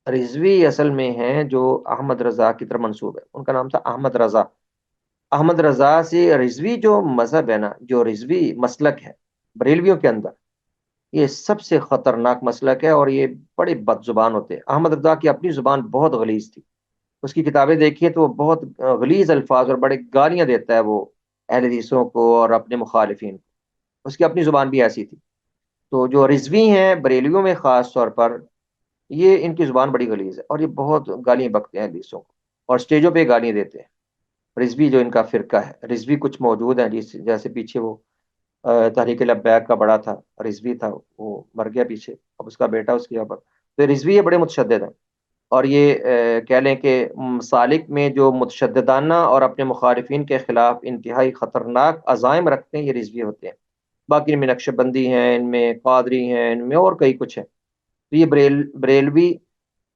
رضوی اصل میں ہیں جو احمد رضا کی طرف منسوب ہے، ان کا نام تھا احمد رضا۔ احمد رضا سے رضوی جو مذہب ہے نا، جو رضوی مسلک ہے بریلویوں کے اندر، یہ سب سے خطرناک مسلک ہے، اور یہ بڑے بد زبان ہوتے ہیں۔ احمد رضا کی اپنی زبان بہت غلیظ تھی، اس کی کتابیں دیکھیے تو وہ بہت غلیظ الفاظ اور بڑے گالیاں دیتا ہے وہ اہل حدیثوں کو اور اپنے مخالفین کو، اس کی اپنی زبان بھی ایسی تھی۔ تو جو رضوی ہیں بریلیوں میں خاص طور پر، یہ ان کی زبان بڑی غلیظ ہے، اور یہ بہت گالیاں بکتے ہیں حدیثوں کو، اور اسٹیجوں پہ گالیاں دیتے ہیں۔ رضوی جو ان کا فرقہ ہے، رضوی کچھ موجود ہیں جیسے پیچھے وہ تحریک لبیک کا بڑا تھا، رضوی تھا، وہ مر گیا پیچھے، اب اس کا بیٹا اس کی اب، تو رضوی یہ بڑے متشدد ہیں، اور یہ کہہ لیں کہ سالک میں جو متشددانہ اور اپنے مخالفین کے خلاف انتہائی خطرناک عزائم رکھتے ہیں، یہ رضوی ہوتے ہیں۔ باقی ان میں نقش بندی ہیں، ان میں قادری ہیں، ان میں اور کئی کچھ ہیں، تو یہ بریلوی،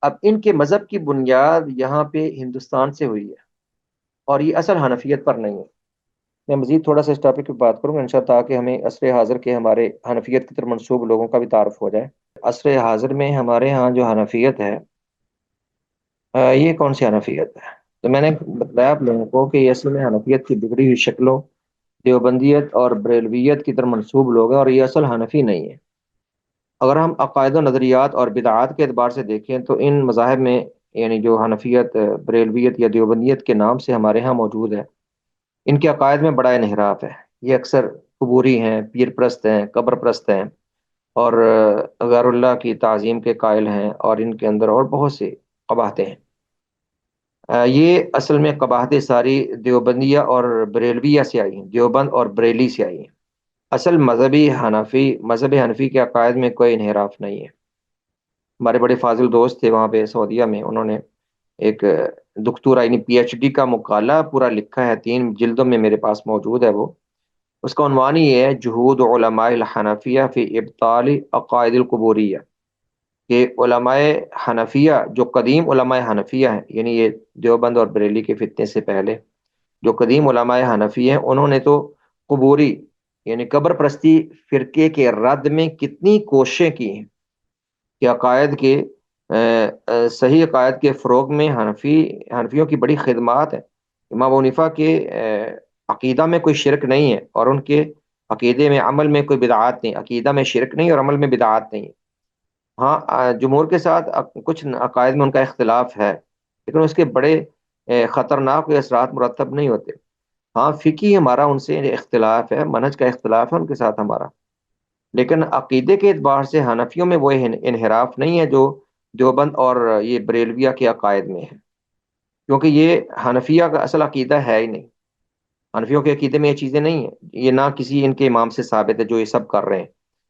اب ان کے مذہب کی بنیاد یہاں پہ ہندوستان سے ہوئی ہے، اور یہ اصل حنفیت پر نہیں ہے۔ میں مزید تھوڑا سا اس ٹاپک پہ بات کروں گا انشاءاللہ، تاکہ ہمیں عصر حاضر کے ہمارے حنفیت کی طرف منسوب لوگوں کا بھی تعارف ہو جائے۔ عصر حاضر میں ہمارے ہاں جو حنفیت ہے، یہ کون سی حنفیت ہے؟ تو میں نے بتایا آپ لوگوں کو کہ یہ اصل میں حنفیت کی بگڑی ہوئی شکلوں، دیوبندیت اور بریلویت کی طرف منسوب لوگ ہیں، اور یہ اصل حنفی نہیں ہے۔ اگر ہم عقائد و نظریات اور بدعات کے اعتبار سے دیکھیں تو ان مذاہب میں، یعنی جو حنفیت، بریلویت یا دیوبندیت کے نام سے ہمارے ہاں موجود ہے، ان کے عقائد میں بڑا انحراف ہے۔ یہ اکثر قبوری ہیں، پیر پرست ہیں، قبر پرست ہیں، اور غیر اللہ کی تعظیم کے قائل ہیں، اور ان کے اندر اور بہت سے قباحتیں ہیں۔ یہ اصل میں قباحتیں ساری دیوبندیہ اور بریلویہ سے آئی ہیں، دیوبند اور بریلی سے آئی ہیں۔ اصل مذہب حنفی کے عقائد میں کوئی انحراف نہیں ہے۔ ہمارے بڑے فاضل دوست تھے وہاں پہ سعودیہ میں، انہوں نے ایک دکتورا یعنی پی ایچ ڈی کا مقالہ پورا لکھا ہے، 3 جلدوں میں میرے پاس موجود ہے وہ۔ اس کا عنوان یہ ہے جہود علماء الحنفیہ فی ابطال عقائد القبوریہ، کہ علماء حنفیہ، جو قدیم علماء حنفیہ ہیں، یعنی یہ دیوبند اور بریلی کے فتنے سے پہلے جو قدیم علماء حنفی ہیں، انہوں نے تو قبوری یعنی قبر پرستی فرقے کے رد میں کتنی کوششیں کی ہیں، کہ عقائد کے صحیح عقائد کے فروغ میں حنفیوں کی بڑی خدمات ہیں۔ امام ابو حنیفہ کے عقیدہ میں کوئی شرک نہیں ہے، اور ان کے عقیدے میں عمل میں کوئی بدعات نہیں، عقیدہ میں شرک نہیں اور عمل میں بدعات نہیں ہے۔ ہاں، جمہور کے ساتھ کچھ عقائد میں ان کا اختلاف ہے، لیکن اس کے بڑے خطرناک اثرات مرتب نہیں ہوتے۔ ہاں، فقہی ہمارا ان سے اختلاف ہے، منہج کا اختلاف ہے ان کے ساتھ ہمارا، لیکن عقیدے کے اعتبار سے حنفیوں میں وہ انحراف نہیں ہے جو دیوبند اور یہ بریلویہ کے عقائد میں ہے، کیونکہ یہ حنفیہ کا اصل عقیدہ ہے ہی نہیں۔ حنفیوں کے عقیدے میں یہ چیزیں نہیں ہیں، یہ نہ کسی ان کے امام سے ثابت ہے جو یہ سب کر رہے ہیں،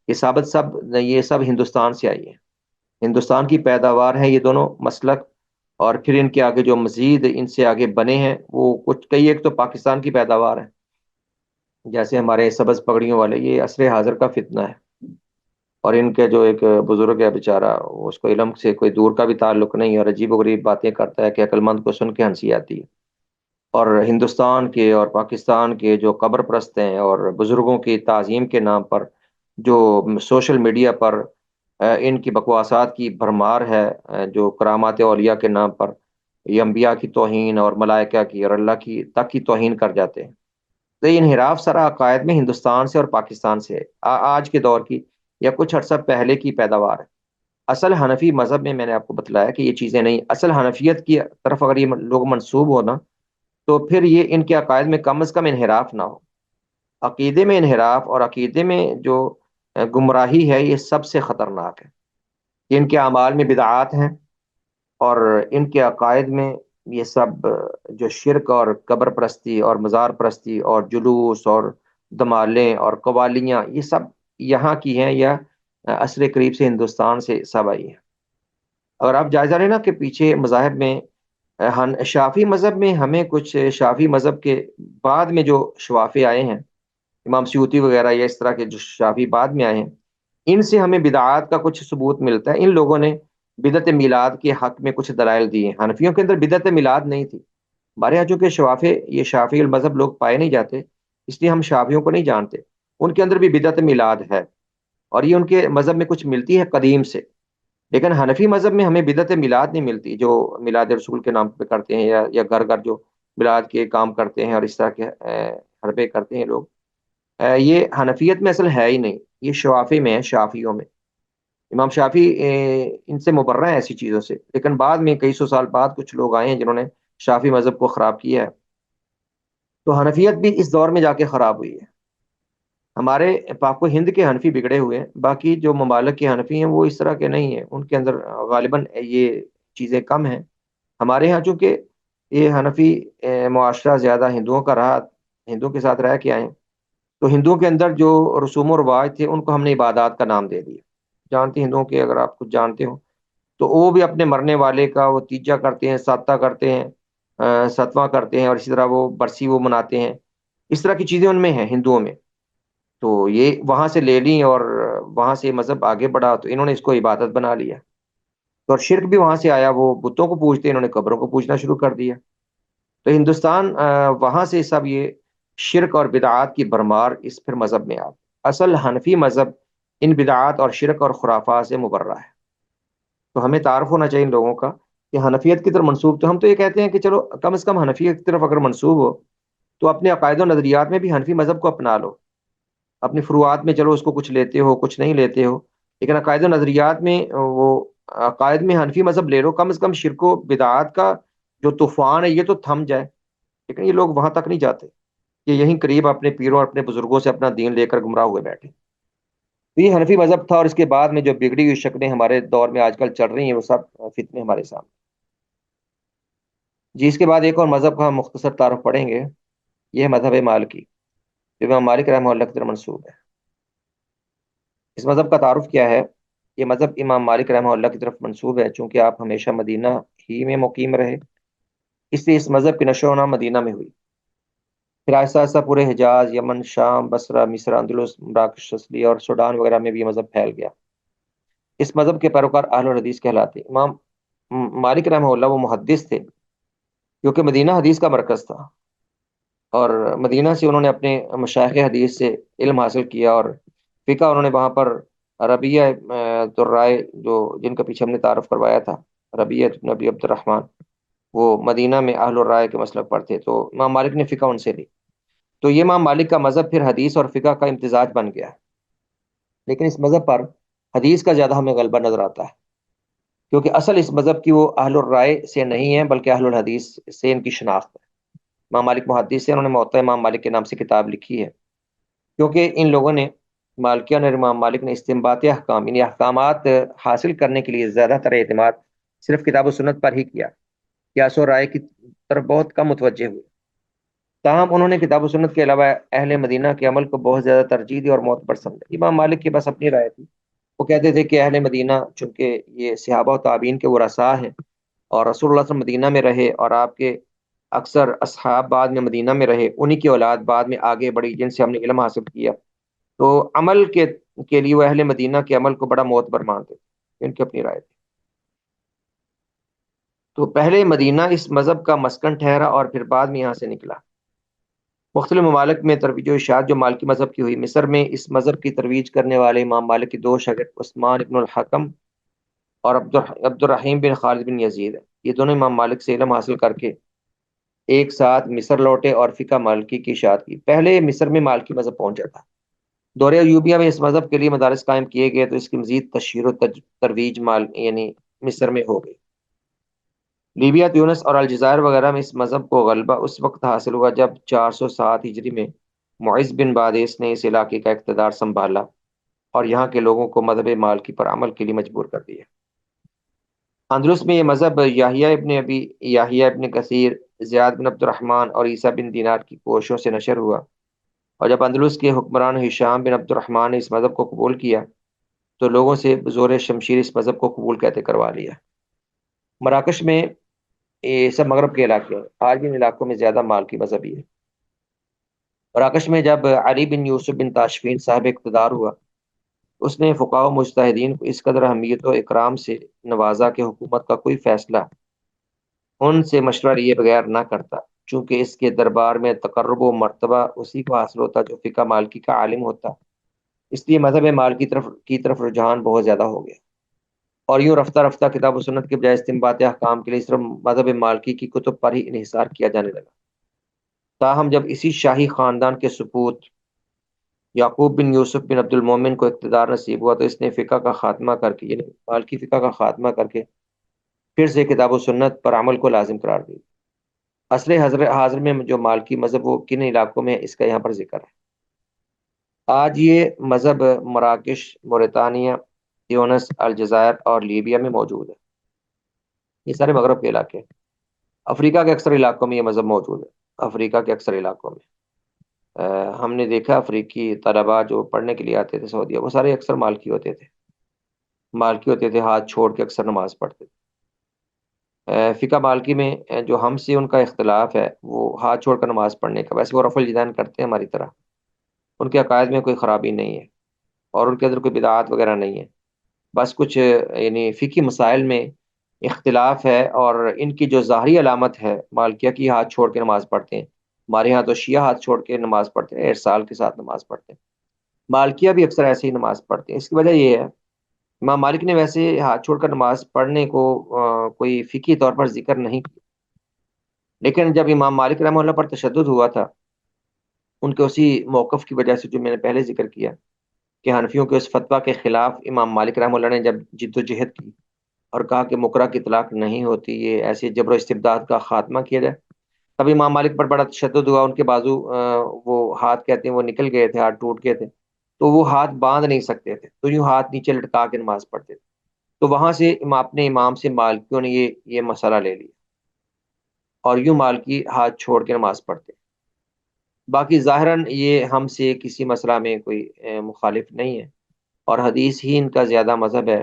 یہ سب ہندوستان سے آئی ہے، ہندوستان کی پیداوار ہے یہ دونوں مسلک، اور پھر ان کے آگے جو مزید ان سے آگے بنے ہیں وہ کئی ایک تو پاکستان کی پیداوار ہے، جیسے ہمارے سبز پگڑیوں والے، یہ عصر حاضر کا فتنہ ہے، اور ان کے جو ایک بزرگ ہے بیچارہ، اس کو علم سے کوئی دور کا بھی تعلق نہیں، اور عجیب و غریب باتیں کرتا ہے کہ عقل مند کو سن کے ہنسی آتی ہے۔ اور ہندوستان کے اور پاکستان کے جو قبر پرست ہیں اور بزرگوں کی تعظیم کے نام پر جو سوشل میڈیا پر ان کی بکواسات کی بھرمار ہے، جو کرامات اولیاء کے نام پر یہ انبیاء کی توہین اور ملائکہ کی اور اللہ کی تک کی توہین کر جاتے ہیں، تو یہ انحراف سارا عقائد میں ہندوستان سے اور پاکستان سے ہے، آج کے دور کی یا کچھ عرصہ پہلے کی پیداوار ہے۔ اصل حنفی مذہب میں نے آپ کو بتلایا کہ یہ چیزیں نہیں، اصل حنفیت کی طرف اگر یہ لوگ منسوب ہونا تو پھر یہ ان کے عقائد میں کم از کم انحراف نہ ہو۔ عقیدے میں انحراف اور عقیدے میں جو گمراہی ہے، یہ سب سے خطرناک ہے، کہ ان کے اعمال میں بدعات ہیں، اور ان کے عقائد میں یہ سب جو شرک اور قبر پرستی اور مزار پرستی اور جلوس اور دمالیں اور قوالیاں، یہ سب یہاں کی ہیں یا عصر قریب سے ہندوستان سے سب آئی ہیں۔ اگر آپ جائزہ لیں نا کہ پیچھے مذاہب میں، شافی مذہب میں ہمیں کچھ شافی مذہب کے بعد میں جو شوافی آئے ہیں، امام سیوطی وغیرہ یا اس طرح کے جو شافی بعد میں آئے ہیں، ان سے ہمیں بدعات کا کچھ ثبوت ملتا ہے۔ ان لوگوں نے بدعت میلاد کے حق میں کچھ دلائل دیے، حنفیوں کے اندر بدعت میلاد نہیں تھی، ہمارے یہاں چونکہ یہ شافی المذہب لوگ پائے نہیں جاتے، اس لیے ہم شافیوں کو نہیں جانتے، ان کے اندر بھی بدعت میلاد ہے، اور یہ ان کے مذہب میں کچھ ملتی ہے قدیم سے، لیکن حنفی مذہب میں ہمیں بدعت میلاد نہیں ملتی، جو میلاد رسول کے نام پہ کرتے ہیں، یا گھر گھر جو میلاد کے کام کرتے ہیں اور اس طرح کے حربے کرتے ہیں لوگ، یہ حنفیت میں اصل ہے ہی نہیں، یہ شوافی میں ہے، شافیوں میں۔ امام شافی ان سے مبرہ ہیں ایسی چیزوں سے، لیکن بعد میں کئی سو سال بعد کچھ لوگ آئے ہیں جنہوں نے شافی مذہب کو خراب کیا ہے، تو حنفیت بھی اس دور میں جا کے خراب ہوئی ہے۔ ہمارے پاک و ہند کے حنفی بگڑے ہوئے ہیں، باقی جو ممالک کے حنفی ہیں وہ اس طرح کے نہیں ہیں، ان کے اندر غالباً یہ چیزیں کم ہیں۔ ہمارے ہاں چونکہ یہ حنفی معاشرہ زیادہ ہندوؤں کا رہا، ہندوؤں کے ساتھ رہ کے آئے ہیں، تو ہندوؤں کے اندر جو رسوم و رواج تھے ان کو ہم نے عبادات کا نام دے دیا۔ جانتے ہندوؤں کے، اگر آپ کچھ جانتے ہو تو وہ بھی اپنے مرنے والے کا وہ تیجا کرتے ہیں، ساتواں کرتے ہیں، ستواں کرتے ہیں، اور اسی طرح وہ برسی وہ مناتے ہیں۔ اس طرح کی چیزیں ان میں ہیں ہندوؤں میں، تو یہ وہاں سے لے لیں اور وہاں سے مذہب آگے بڑھا تو انہوں نے اس کو عبادت بنا لیا، تو اور شرک بھی وہاں سے آیا، وہ بتوں کو پوجتے، انہوں نے قبروں کو پوجنا شروع کر دیا۔ تو ہندوستان وہاں سے سب یہ شرک اور بدعات کی بھرمار اس پھر مذہب میں آ گئی۔ اصل حنفی مذہب ان بدعات اور شرک اور خرافات سے مبرہ ہے۔ تو ہمیں تعارف ہونا چاہیے ان لوگوں کا کہ حنفیت کی طرف منسوب، تو ہم تو یہ کہتے ہیں کہ چلو کم از کم حنفیت کی طرف اگر منسوب ہو تو اپنے عقائد و نظریات میں بھی حنفی مذہب کو اپنا لو۔ اپنی فروعات میں چلو اس کو کچھ لیتے ہو کچھ نہیں لیتے ہو، لیکن عقائد و نظریات میں وہ عقائد میں حنفی مذہب لے لو، کم از کم شرک و بدعات کا جو طوفان ہے یہ تو تھم جائے۔ لیکن یہ لوگ وہاں تک نہیں جاتے، یہ یہیں قریب اپنے پیروں اور اپنے بزرگوں سے اپنا دین لے کر گمراہ ہوئے بیٹھے۔ تو یہ حنفی مذہب تھا، اور اس کے بعد میں جو بگڑی ہوئی شکلیں ہمارے دور میں آج کل چل رہی ہیں وہ سب فتنے ہمارے سامنے۔ جی، اس کے بعد ایک اور مذہب کا ہم مختصر تعارف پڑھیں گے، یہ ہے مذہب مالکی، جو امام مالک رحمہ اللہ کی طرف منسوب ہے۔ اس مذہب کا تعارف کیا ہے؟ یہ مذہب امام مالک رحمہ اللہ کی طرف منسوب ہے، چونکہ آپ ہمیشہ مدینہ ہی میں مقیم رہے، اس لیے اس مذہب کی نشو و نما مدینہ میں ہوئی، پھر آہستہ آہستہ پورے حجاز، یمن، شام، بصرہ، مصر، اندلس، مراکش، سسلی اور سوڈان وغیرہ میں بھی یہ مذہب پھیل گیا۔ اس مذہب کے پیروکار اہل الحدیث کہلاتے ہیں۔ امام مالک رحمہ اللہ وہ محدث تھے، کیونکہ مدینہ حدیث کا مرکز تھا، اور مدینہ سے انہوں نے اپنے مشائخ حدیث سے علم حاصل کیا، اور فقہ انہوں نے وہاں پر ربیہ درائے، جو جن کا پیچھے ہم نے تعارف کروایا تھا، ربیہ بن ابی عبد الرحمن، وہ مدینہ میں اہل الرائے کے مسلک پر تھے، تو امام مالک نے فقہ ان سے لی۔ تو یہ امام مالک کا مذہب پھر حدیث اور فقہ کا امتزاج بن گیا، لیکن اس مذہب پر حدیث کا زیادہ ہمیں غلبہ نظر آتا ہے، کیونکہ اصل اس مذہب کی وہ اہل الرائے سے نہیں ہے بلکہ اہل الحدیث سے ان کی شناخت ہے۔ امام مالک محدث سے، انہوں نے موطا امام مالک کے نام سے کتاب لکھی ہے، کیونکہ ان لوگوں نے مالکیہ اور امام مالک نے استنباط احکام، یعنی احکامات حاصل کرنے کے لیے زیادہ تر اعتماد صرف کتاب و سنت پر ہی کیا، قیاس و رائے کی طرف بہت کم متوجہ ہوئے۔ تاہم انہوں نے کتاب و سنت کے علاوہ اہل مدینہ کے عمل کو بہت زیادہ ترجیح دی اور معتبر سمجھا۔ امام مالک کے پاس اپنی رائے تھی، وہ کہتے تھے کہ اہل مدینہ چونکہ یہ صحابہ و تابعین کے ورثاء ہیں، اور رسول اللہ صلی اللہ علیہ وسلم مدینہ میں رہے، اور آپ کے اکثر اصحاب بعد میں مدینہ میں رہے، انہی کی اولاد بعد میں آگے بڑھی جن سے ہم نے علم حاصل کیا، تو عمل کے لیے وہ اہل مدینہ کے عمل کو بڑا معتبر مانتے تھے، ان کی اپنی رائے تھی۔ تو پہلے مدینہ اس مذہب کا مسکن ٹھہرا، اور پھر بعد میں یہاں سے نکلا۔ مختلف ممالک میں ترویج و اشاعت جو مالکی مذہب کی ہوئی۔ مصر میں اس مذہب کی ترویج کرنے والے امام مالک کے دو شاگرد عثمان ابن الحکم اور عبد الرحیم بن خالد بن یزید ہیں۔ یہ دونوں امام مالک سے علم حاصل کر کے ایک ساتھ مصر لوٹے اور فقہ مالکی کی اشاعت کی۔ پہلے مصر میں مالکی مذہب پہنچا تھا، دور ایوبیہ میں اس مذہب کے لیے مدارس قائم کیے گئے، تو اس کی مزید تشہیر و ترویج یعنی مصر میں ہو گئی۔ لیبیا، تیونس اور الجزائر وغیرہ میں اس مذہب کو غلبہ اس وقت حاصل ہوا جب 407 ہجری میں معز بن بادیس نے اس علاقے کا اقتدار سنبھالا اور یہاں کے لوگوں کو مذہب مالکی پر عمل کے لیے مجبور کر دیا۔ اندلس میں یہ مذہب یحییٰ ابن کثیر، زیاد بن عبد الرحمن اور عیسیٰ بن دینار کی کوششوں سے نشر ہوا، اور جب اندلس کے حکمران ہشام بن عبد الرحمن نے اس مذہب کو قبول کیا تو لوگوں سے بزور شمشیر اس مذہب کو قبول کہتے کروا لیا۔ مراکش میں، یہ سب مغرب کے علاقے ہیں، آج بھی ان علاقوں میں زیادہ مالکی مذہبی ہے۔ مراکش میں جب علی بن یوسف بن تاشفین صاحب اقتدار ہوا، اس نے فقہاء و مجتہدین کو اس قدر اہمیت و اکرام سے نوازا کہ حکومت کا کوئی فیصلہ ان سے مشورہ لیے بغیر نہ کرتا، چونکہ اس کے دربار میں تقرب و مرتبہ اسی کو حاصل ہوتا جو فقہ مالکی کا عالم ہوتا، اس لیے مذہب مالکی کی طرف رجحان بہت زیادہ ہو گیا، اور یوں رفتہ رفتہ کتاب و سنت کے بجائے استنباط احکام کے لیے صرف مذہب مالکی کی کتب پر ہی انحصار کیا جانے لگا۔ تاہم جب اسی شاہی خاندان کے سپوت یعقوب بن یوسف بن عبد المومن کو اقتدار نصیب ہوا تو اس نے فقہ کا خاتمہ کر کے، یعنی مالکی فقہ کا خاتمہ کر کے پھر سے کتاب و سنت پر عمل کو لازم قرار دی۔ اصل حاضر میں جو مالکی مذہب وہ کن علاقوں میں ہے، اس کا یہاں پر ذکر ہے۔ آج یہ مذہب مراکش، موریتانیہ، تیونس، الجزائر اور لیبیا میں موجود ہے۔ یہ سارے مغرب کے علاقے ہیں۔ افریقہ کے اکثر علاقوں میں یہ مذہب موجود ہے۔ افریقہ کے اکثر علاقوں میں ہم نے دیکھا افریقی طلباء جو پڑھنے کے لیے آتے تھے سعودیہ، وہ سارے اکثر مالکی ہوتے تھے۔ مالکی ہوتے تھے، ہاتھ چھوڑ کے اکثر نماز پڑھتے تھے۔ فقہ مالکی میں جو ہم سے ان کا اختلاف ہے وہ ہاتھ چھوڑ کر نماز پڑھنے کا، ویسے وہ رفع الجدین کرتے ہیں ہماری طرح، ان کے عقائد میں کوئی خرابی نہیں ہے اور ان کے اندر کوئی بدعات وغیرہ نہیں ہے، بس کچھ یعنی فقہی مسائل میں اختلاف ہے۔ اور ان کی جو ظاہری علامت ہے مالکیہ کی، ہاتھ چھوڑ کے نماز پڑھتے ہیں۔ ہمارے ہاں تو شیعہ ہاتھ چھوڑ کے نماز پڑھتے ہیں، ارسال کے ساتھ نماز پڑھتے ہیں۔ مالکیہ بھی اکثر ایسے ہی نماز پڑھتے ہیں۔ اس کی وجہ یہ ہے، امام مالک نے ویسے ہاتھ چھوڑ کر نماز پڑھنے کو کوئی فقہی طور پر ذکر نہیں کیا، لیکن جب امام مالک رحمہ اللہ پر تشدد ہوا تھا، ان کے اسی موقف کی وجہ سے جو میں نے پہلے ذکر کیا کہ حنفیوں کے اس فتویٰ کے خلاف امام مالک رحمہ اللہ نے جب جد و جہد کی اور کہا کہ مکرہ کی طلاق نہیں ہوتی، یہ ایسے جبر و استبداد کا خاتمہ کیا جائے، تب امام مالک پر بڑا تشدد ہوا۔ ان کے بازو وہ ہاتھ کہتے ہیں وہ نکل گئے تھے، ہاتھ ٹوٹ گئے تھے، تو وہ ہاتھ باندھ نہیں سکتے تھے، تو یوں ہاتھ نیچے لٹکا کے نماز پڑھتے تھے۔ تو وہاں سے اپنے امام سے مالکیوں نے یہ مسئلہ لے لیا اور یوں مالکی ہاتھ چھوڑ کے نماز پڑھتے۔ باقی ظاہراً یہ ہم سے کسی مسئلہ میں کوئی مخالف نہیں ہے، اور حدیث ہی ان کا زیادہ مذہب ہے۔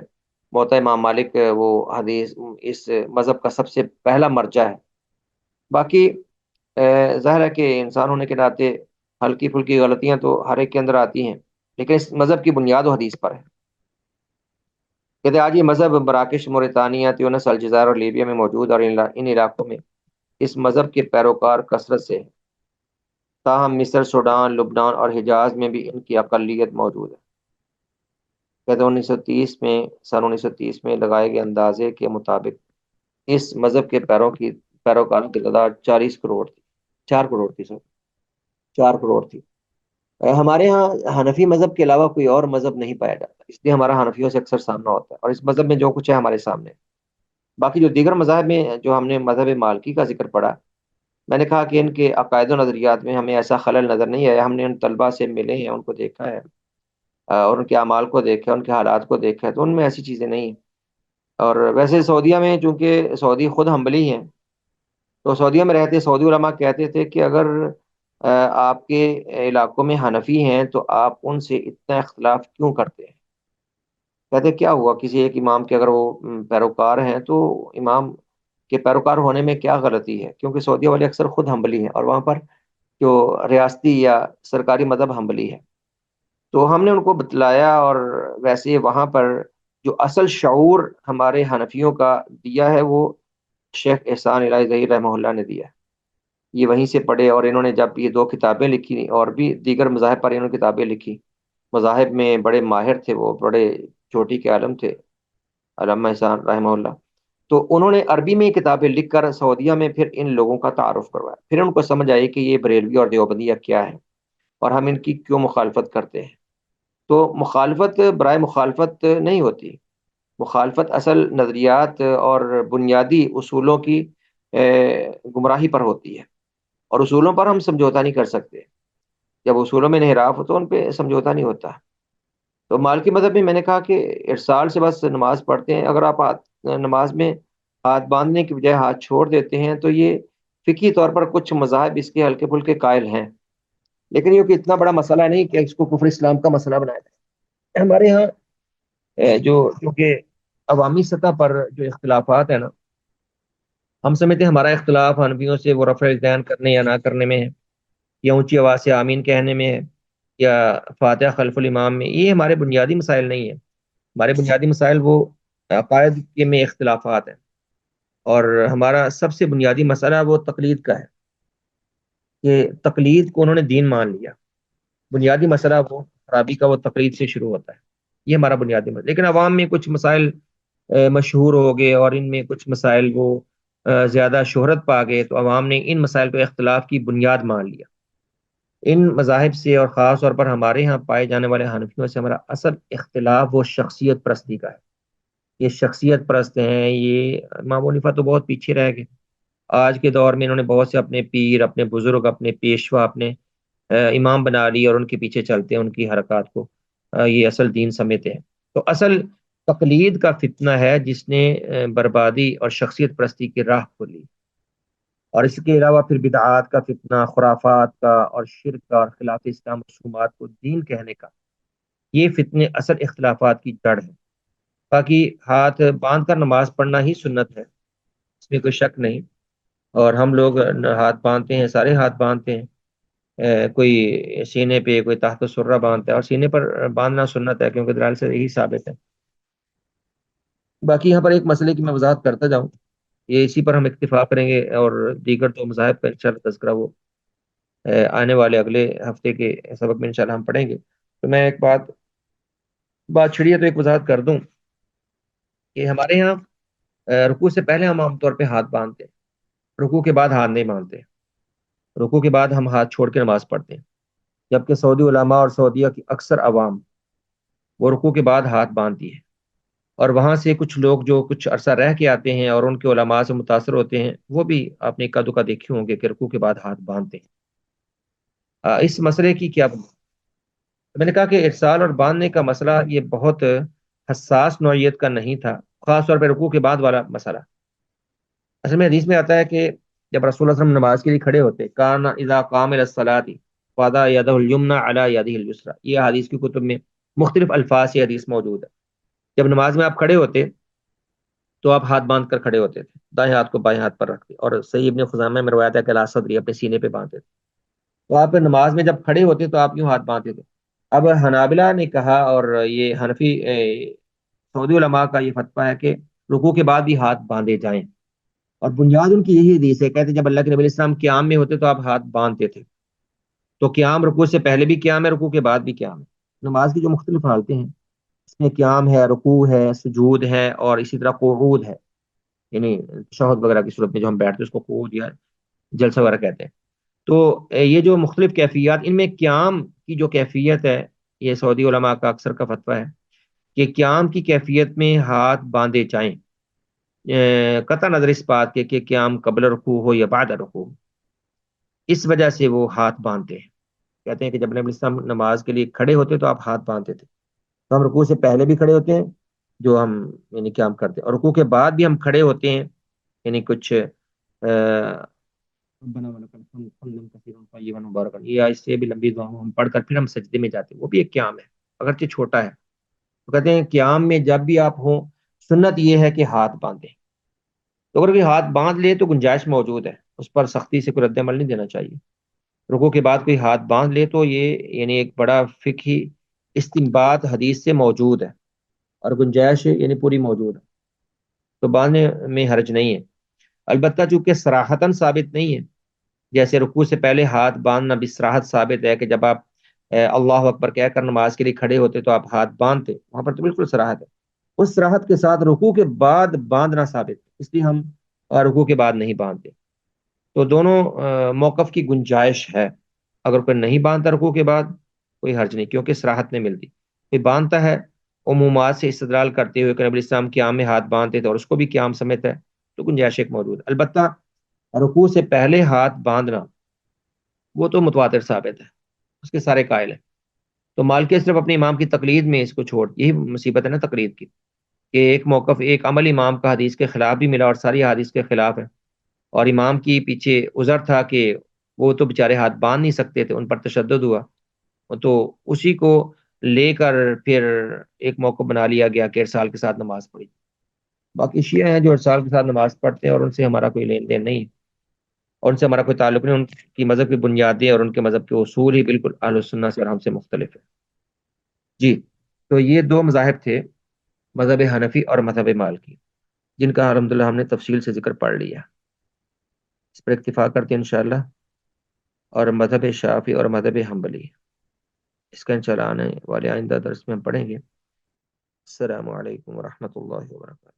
موطا امام مالک وہ حدیث اس مذہب کا سب سے پہلا مرجع ہے۔ باقی ظاہر ہے کہ انسان ہونے کے ناطے ہلکی پھلکی غلطیاں تو ہر ایک کے اندر آتی ہیں، لیکن اس مذہب کی بنیاد و حدیث پر ہے۔ کہتے ہیں آج یہ مذہب مراکش، موریتانیہ، تیونس، الجزائر اور لیبیا میں موجود، اور ان علاقوں میں اس مذہب کے پیروکار کثرت سے ہیں۔ تاہم مصر، سوڈان، لبنان اور حجاز میں بھی ان کی اقلیت موجود ہے۔ کہتے ہیں 1930 میں لگائے گئے اندازے کے مطابق اس مذہب کے پیروکاروں کی تعداد 40 کروڑ تھی، 4 کروڑ تھی سر، 4 کروڑ تھی۔ ہمارے ہاں حنفی مذہب کے علاوہ کوئی اور مذہب نہیں پایا جاتا، اس لیے ہمارا حنفیوں سے اکثر سامنا ہوتا ہے، اور اس مذہب میں جو کچھ ہے ہمارے سامنے ہے۔ باقی جو دیگر مذاہب میں جو ہم نے مذہب مالکی کا ذکر پڑھا، میں نے کہا کہ ان کے عقائد و نظریات میں ہمیں ایسا خلل نظر نہیں آیا۔ ہم نے ان طلباء سے ملے ہیں، ان کو دیکھا ہے، اور ان کے اعمال کو دیکھا ہے، ان کے حالات کو دیکھا ہے، تو ان میں ایسی چیزیں نہیں ہیں۔ اور ویسے سعودیہ میں چونکہ سعودی خود ہمبلی ہیں، تو سعودیہ میں رہتے سعودی علماء کہتے تھے کہ اگر آپ کے علاقوں میں حنفی ہیں تو آپ ان سے اتنا اختلاف کیوں کرتے ہیں؟ کہتے کیا ہوا کسی ایک امام کے اگر وہ پیروکار ہیں تو امام کے پیروکار ہونے میں کیا غلطی ہے؟ کیونکہ سعودیہ والے اکثر خود ہمبلی ہیں، اور وہاں پر جو ریاستی یا سرکاری مذہب ہمبلی ہے۔ تو ہم نے ان کو بتلایا، اور ویسے وہاں پر جو اصل شعور ہمارے حنفیوں کا دیا ہے وہ شیخ احسان الہی ظہیر رحمہ اللہ نے دیا ہے۔ یہ وہیں سے پڑھے، اور انہوں نے جب یہ 2 کتابیں لکھی اور بھی دیگر مذاہب پر انہوں نے کتابیں لکھی، مذاہب میں بڑے ماہر تھے، وہ بڑے چوٹی کے عالم تھے علامہ احسان رحمہ اللہ۔ تو انہوں نے عربی میں یہ کتابیں لکھ کر سعودیہ میں پھر ان لوگوں کا تعارف کروایا، پھر ان کو سمجھ آئی کہ یہ بریلوی اور دیوبندیہ کیا ہے اور ہم ان کی کیوں مخالفت کرتے ہیں۔ تو مخالفت برائے مخالفت نہیں ہوتی، مخالفت اصل نظریات اور بنیادی اصولوں کی گمراہی پر ہوتی ہے، اور اصولوں پر ہم سمجھوتا نہیں کر سکتے۔ جب اصولوں میں انحراف ہو تو ان پہ سمجھوتا نہیں ہوتا۔ تو مالکی مذہب میں میں نے کہا کہ ارسال سے بس نماز پڑھتے ہیں، اگر آپ نماز میں ہاتھ باندھنے کی بجائے ہاتھ چھوڑ دیتے ہیں تو یہ فقہی طور پر کچھ مذاہب اس کے ہلکے پھلکے قائل ہیں، لیکن یہ کہ اتنا بڑا مسئلہ نہیں کہ اس کو کفر اسلام کا مسئلہ بنایا جائے۔ ہمارے ہاں جو کیونکہ عوامی سطح پر جو اختلافات ہیں نا، ہم سمجھتے ہیں ہمارا اختلاف حنفیوں سے وہ رفع الدین کرنے یا نہ کرنے میں ہے، یا اونچی آواز سے آمین کہنے میں ہے، یا فاتحہ خلف الامام میں۔ یہ ہمارے بنیادی مسائل نہیں ہیں۔ ہمارے بنیادی مسائل وہ عقائد کے میں اختلافات ہیں، اور ہمارا سب سے بنیادی مسئلہ وہ تقلید کا ہے کہ تقلید کو انہوں نے دین مان لیا۔ بنیادی مسئلہ وہ خرابی کا وہ تقلید سے شروع ہوتا ہے، یہ ہمارا بنیادی مسئلہ۔ لیکن عوام میں کچھ مسائل مشہور ہو گئے، اور ان میں کچھ مسائل وہ زیادہ شہرت پا گئے، تو عوام نے ان مسائل کو اختلاف کی بنیاد مان لیا۔ ان مذاہب سے اور خاص طور پر ہمارے ہاں پائے جانے والے حنفیوں سے ہمارا اصل اختلاف وہ شخصیت پرستی کا ہے۔ یہ شخصیت پرست ہیں، یہ امام حنیفہ تو بہت پیچھے رہ گئے۔ آج کے دور میں انہوں نے بہت سے اپنے پیر، اپنے بزرگ، اپنے پیشوا، اپنے امام بنا لی اور ان کے پیچھے چلتے ہیں، ان کی حرکات کو یہ اصل دین سمجھتے ہیں۔ تو اصل تقلید کا فتنہ ہے جس نے بربادی اور شخصیت پرستی کی راہ کھولی، اور اس کے علاوہ پھر بدعات کا فتنہ، خرافات کا اور شرک کا اور خلاف اسلام رسومات کو دین کہنے کا، یہ فتنے اصل اختلافات کی جڑ ہے۔ باقی ہاتھ باندھ کر نماز پڑھنا ہی سنت ہے، اس میں کوئی شک نہیں، اور ہم لوگ ہاتھ باندھتے ہیں، سارے ہاتھ باندھتے ہیں، کوئی سینے پہ، کوئی تحت سرہ باندھتا ہے، اور سینے پر باندھنا سنت ہے کیونکہ دلائل سے یہی ثابت ہے۔ باقی یہاں پر ایک مسئلے کی میں وضاحت کرتا جاؤں، یہ اسی پر ہم اکتفا کریں گے، اور دیگر تو مذاہب کا انشاءاللہ تذکرہ وہ آنے والے اگلے ہفتے کے سبق میں انشاءاللہ ہم پڑھیں گے۔ تو میں ایک بات چھڑی ہے تو ایک وضاحت کر دوں کہ ہمارے یہاں رکوع سے پہلے ہم عام طور پہ ہاتھ باندھتے ہیں، رکوع کے بعد ہاتھ نہیں باندھتے، رکوع کے بعد ہم ہاتھ چھوڑ کے نماز پڑھتے ہیں، جبکہ سعودی علماء اور سعودیہ کی اکثر عوام وہ رکوع کے بعد ہاتھ باندھتی ہے، اور وہاں سے کچھ لوگ جو کچھ عرصہ رہ کے آتے ہیں اور ان کے علماء سے متاثر ہوتے ہیں، وہ بھی آپ نے اکا دکا دیکھے ہوں گے کہ رکوع کے بعد ہاتھ باندھتے ہیں۔ اس مسئلے کی کیا میں نے کہا کہ ارسال اور باندھنے کا مسئلہ یہ بہت حساس نوعیت کا نہیں تھا، خاص طور پہ رکوع کے بعد والا مسئلہ۔ اصل میں حدیث میں آتا ہے کہ جب رسول اللہ صلی اللہ علیہ وسلم نماز کے لیے کھڑے ہوتے، کان اذا قام الى الصلاۃ وضع يده اليمنى على يده اليسرى، یہ حدیث کی کتب میں مختلف الفاظ سے حدیث موجود ہے۔ جب نماز میں آپ کھڑے ہوتے تو آپ ہاتھ باندھ کر کھڑے ہوتے تھے، دائیں ہاتھ کو بائیں ہاتھ پر رکھتے، اور صحیح ابن خزامہ میں روایت ہے کہ لا صدری، اپنے سینے پہ باندھتے تھے۔ تو آپ نماز میں جب کھڑے ہوتے تو آپ یوں ہاتھ باندھتے تھے۔ اب حنابلہ نے کہا، اور یہ حنفی سعودی علماء کا یہ فتویٰ ہے کہ رکوع کے بعد بھی ہاتھ باندھے جائیں، اور بنیاد ان کی یہی حدیث ہے، کہتے ہیں جب اللہ کے نبی علیہ السلام قیام میں ہوتے تو آپ ہاتھ باندھتے تھے۔ تو قیام رکوع سے پہلے بھی قیام ہے، رکوع کے بعد بھی قیام ہے۔ نماز کی جو مختلف حالتیں ہیں اس میں قیام ہے، رکوع ہے، سجود ہے، اور اسی طرح قعود ہے، یعنی تشہد وغیرہ کی صورت میں جو ہم بیٹھتے ہیں اس کو قعود یا جلسہ وغیرہ کہتے ہیں۔ تو یہ جو مختلف کیفیات، ان میں قیام کی جو کیفیت ہے، یہ سعودی علماء کا اکثر کا فتویٰ ہے کہ قیام کی کیفیت میں ہاتھ باندھے جائیں، قطع نظر اس بات کے کہ قیام قبل رکوع ہو یا بعد رکوع، اس وجہ سے وہ ہاتھ باندھتے ہیں۔ کہتے ہیں کہ جب نبی علیہ السلام نماز کے لیے کھڑے ہوتے تو آپ ہاتھ باندھتے تھے، تو ہم رکوع سے پہلے بھی کھڑے ہوتے ہیں جو ہم یعنی قیام کرتے ہیں، اور رکوع کے بعد بھی ہم کھڑے ہوتے ہیں، یعنی کچھ ربنا ولک الحمد حمدا کثیرا طیبا مبارکا، یا اس سے بھی لمبی دعا ہم پڑھ کر پھر ہم سجدے میں جاتے ہیں، وہ بھی ایک قیام ہے اگرچہ چھوٹا ہے۔ تو کہتے ہیں قیام میں جب بھی آپ ہوں، سنت یہ ہے کہ ہاتھ باندھیں۔ تو اگر کوئی ہاتھ باندھ لے تو گنجائش موجود ہے، اس پر سختی سے کوئی رد عمل نہیں دینا چاہیے۔ رکوع کے بعد کوئی ہاتھ باندھ لے تو یہ یعنی ایک بڑا فقہی استنباط حدیث سے موجود ہے، اور گنجائش یعنی پوری موجود ہے، تو باندھنے میں حرج نہیں ہے۔ البتہ چونکہ صراحتاً ثابت نہیں ہے، جیسے رکوع سے پہلے ہاتھ باندھنا بھی صراحت ثابت ہے کہ جب آپ اللہ اکبر کہہ کر نماز کے لیے کھڑے ہوتے تو آپ ہاتھ باندھتے، وہاں پر تو بالکل صراحت ہے۔ اس صراحت کے ساتھ رکوع کے بعد باندھنا ثابت ہے، اس لیے ہم رکوع کے بعد نہیں باندھتے۔ تو دونوں موقف کی گنجائش ہے، اگر کوئی نہیں باندھتا رکوع کے بعد کوئی حرج نہیں، کیونکہ صراحت نہیں ملتی۔ کوئی باندھتا ہے عمومات سے استدلال کرتے ہوئے کہ نبی اسلام قیام میں ہاتھ باندھتے تھے اور اس کو بھی قیام سمیت ہے، تو گنجائش ایک موجود ہے۔ البتہ رکوع سے پہلے ہاتھ باندھنا وہ تو متواتر ثابت ہے، اس کے سارے قائل ہیں۔ تو مالکی صرف اپنے امام کی تقلید میں اس کو چھوڑ، یہی مصیبت ہے نا تقلید کی، کہ ایک موقف ایک عمل امام کا حدیث کے خلاف بھی ملا اور ساری حدیث کے خلاف ہے، اور امام کی پیچھے عذر تھا کہ وہ تو بےچارے ہاتھ باندھ نہیں سکتے تھے، ان پر تشدد ہوا، تو اسی کو لے کر پھر ایک موقع بنا لیا گیا کہ ارسال کے ساتھ نماز پڑھی۔ باقی شیعہ ہیں جو ارسال کے ساتھ نماز پڑھتے ہیں، اور ان سے ہمارا کوئی لین دین نہیں، اور ان سے ہمارا کوئی تعلق نہیں، ان کی مذہب کی بنیادیں اور ان کے مذہب کے اصول ہی بالکل اہل السنہ سے اور ہم سے مختلف ہے۔ جی، تو یہ دو مذاہب تھے، مذہب حنفی اور مذہب مالکی، جن کا الحمدللہ ہم نے تفصیل سے ذکر پڑھ لیا، اس پر اکتفا کرتے ہیں انشاءاللہ۔ اور مذہب شافعی اور مذہب حنبلی، اس کا انشاءاللہ آنے والے آئندہ درس میں ہم پڑھیں گے۔ السلام علیکم ورحمۃ اللہ وبرکاتہ۔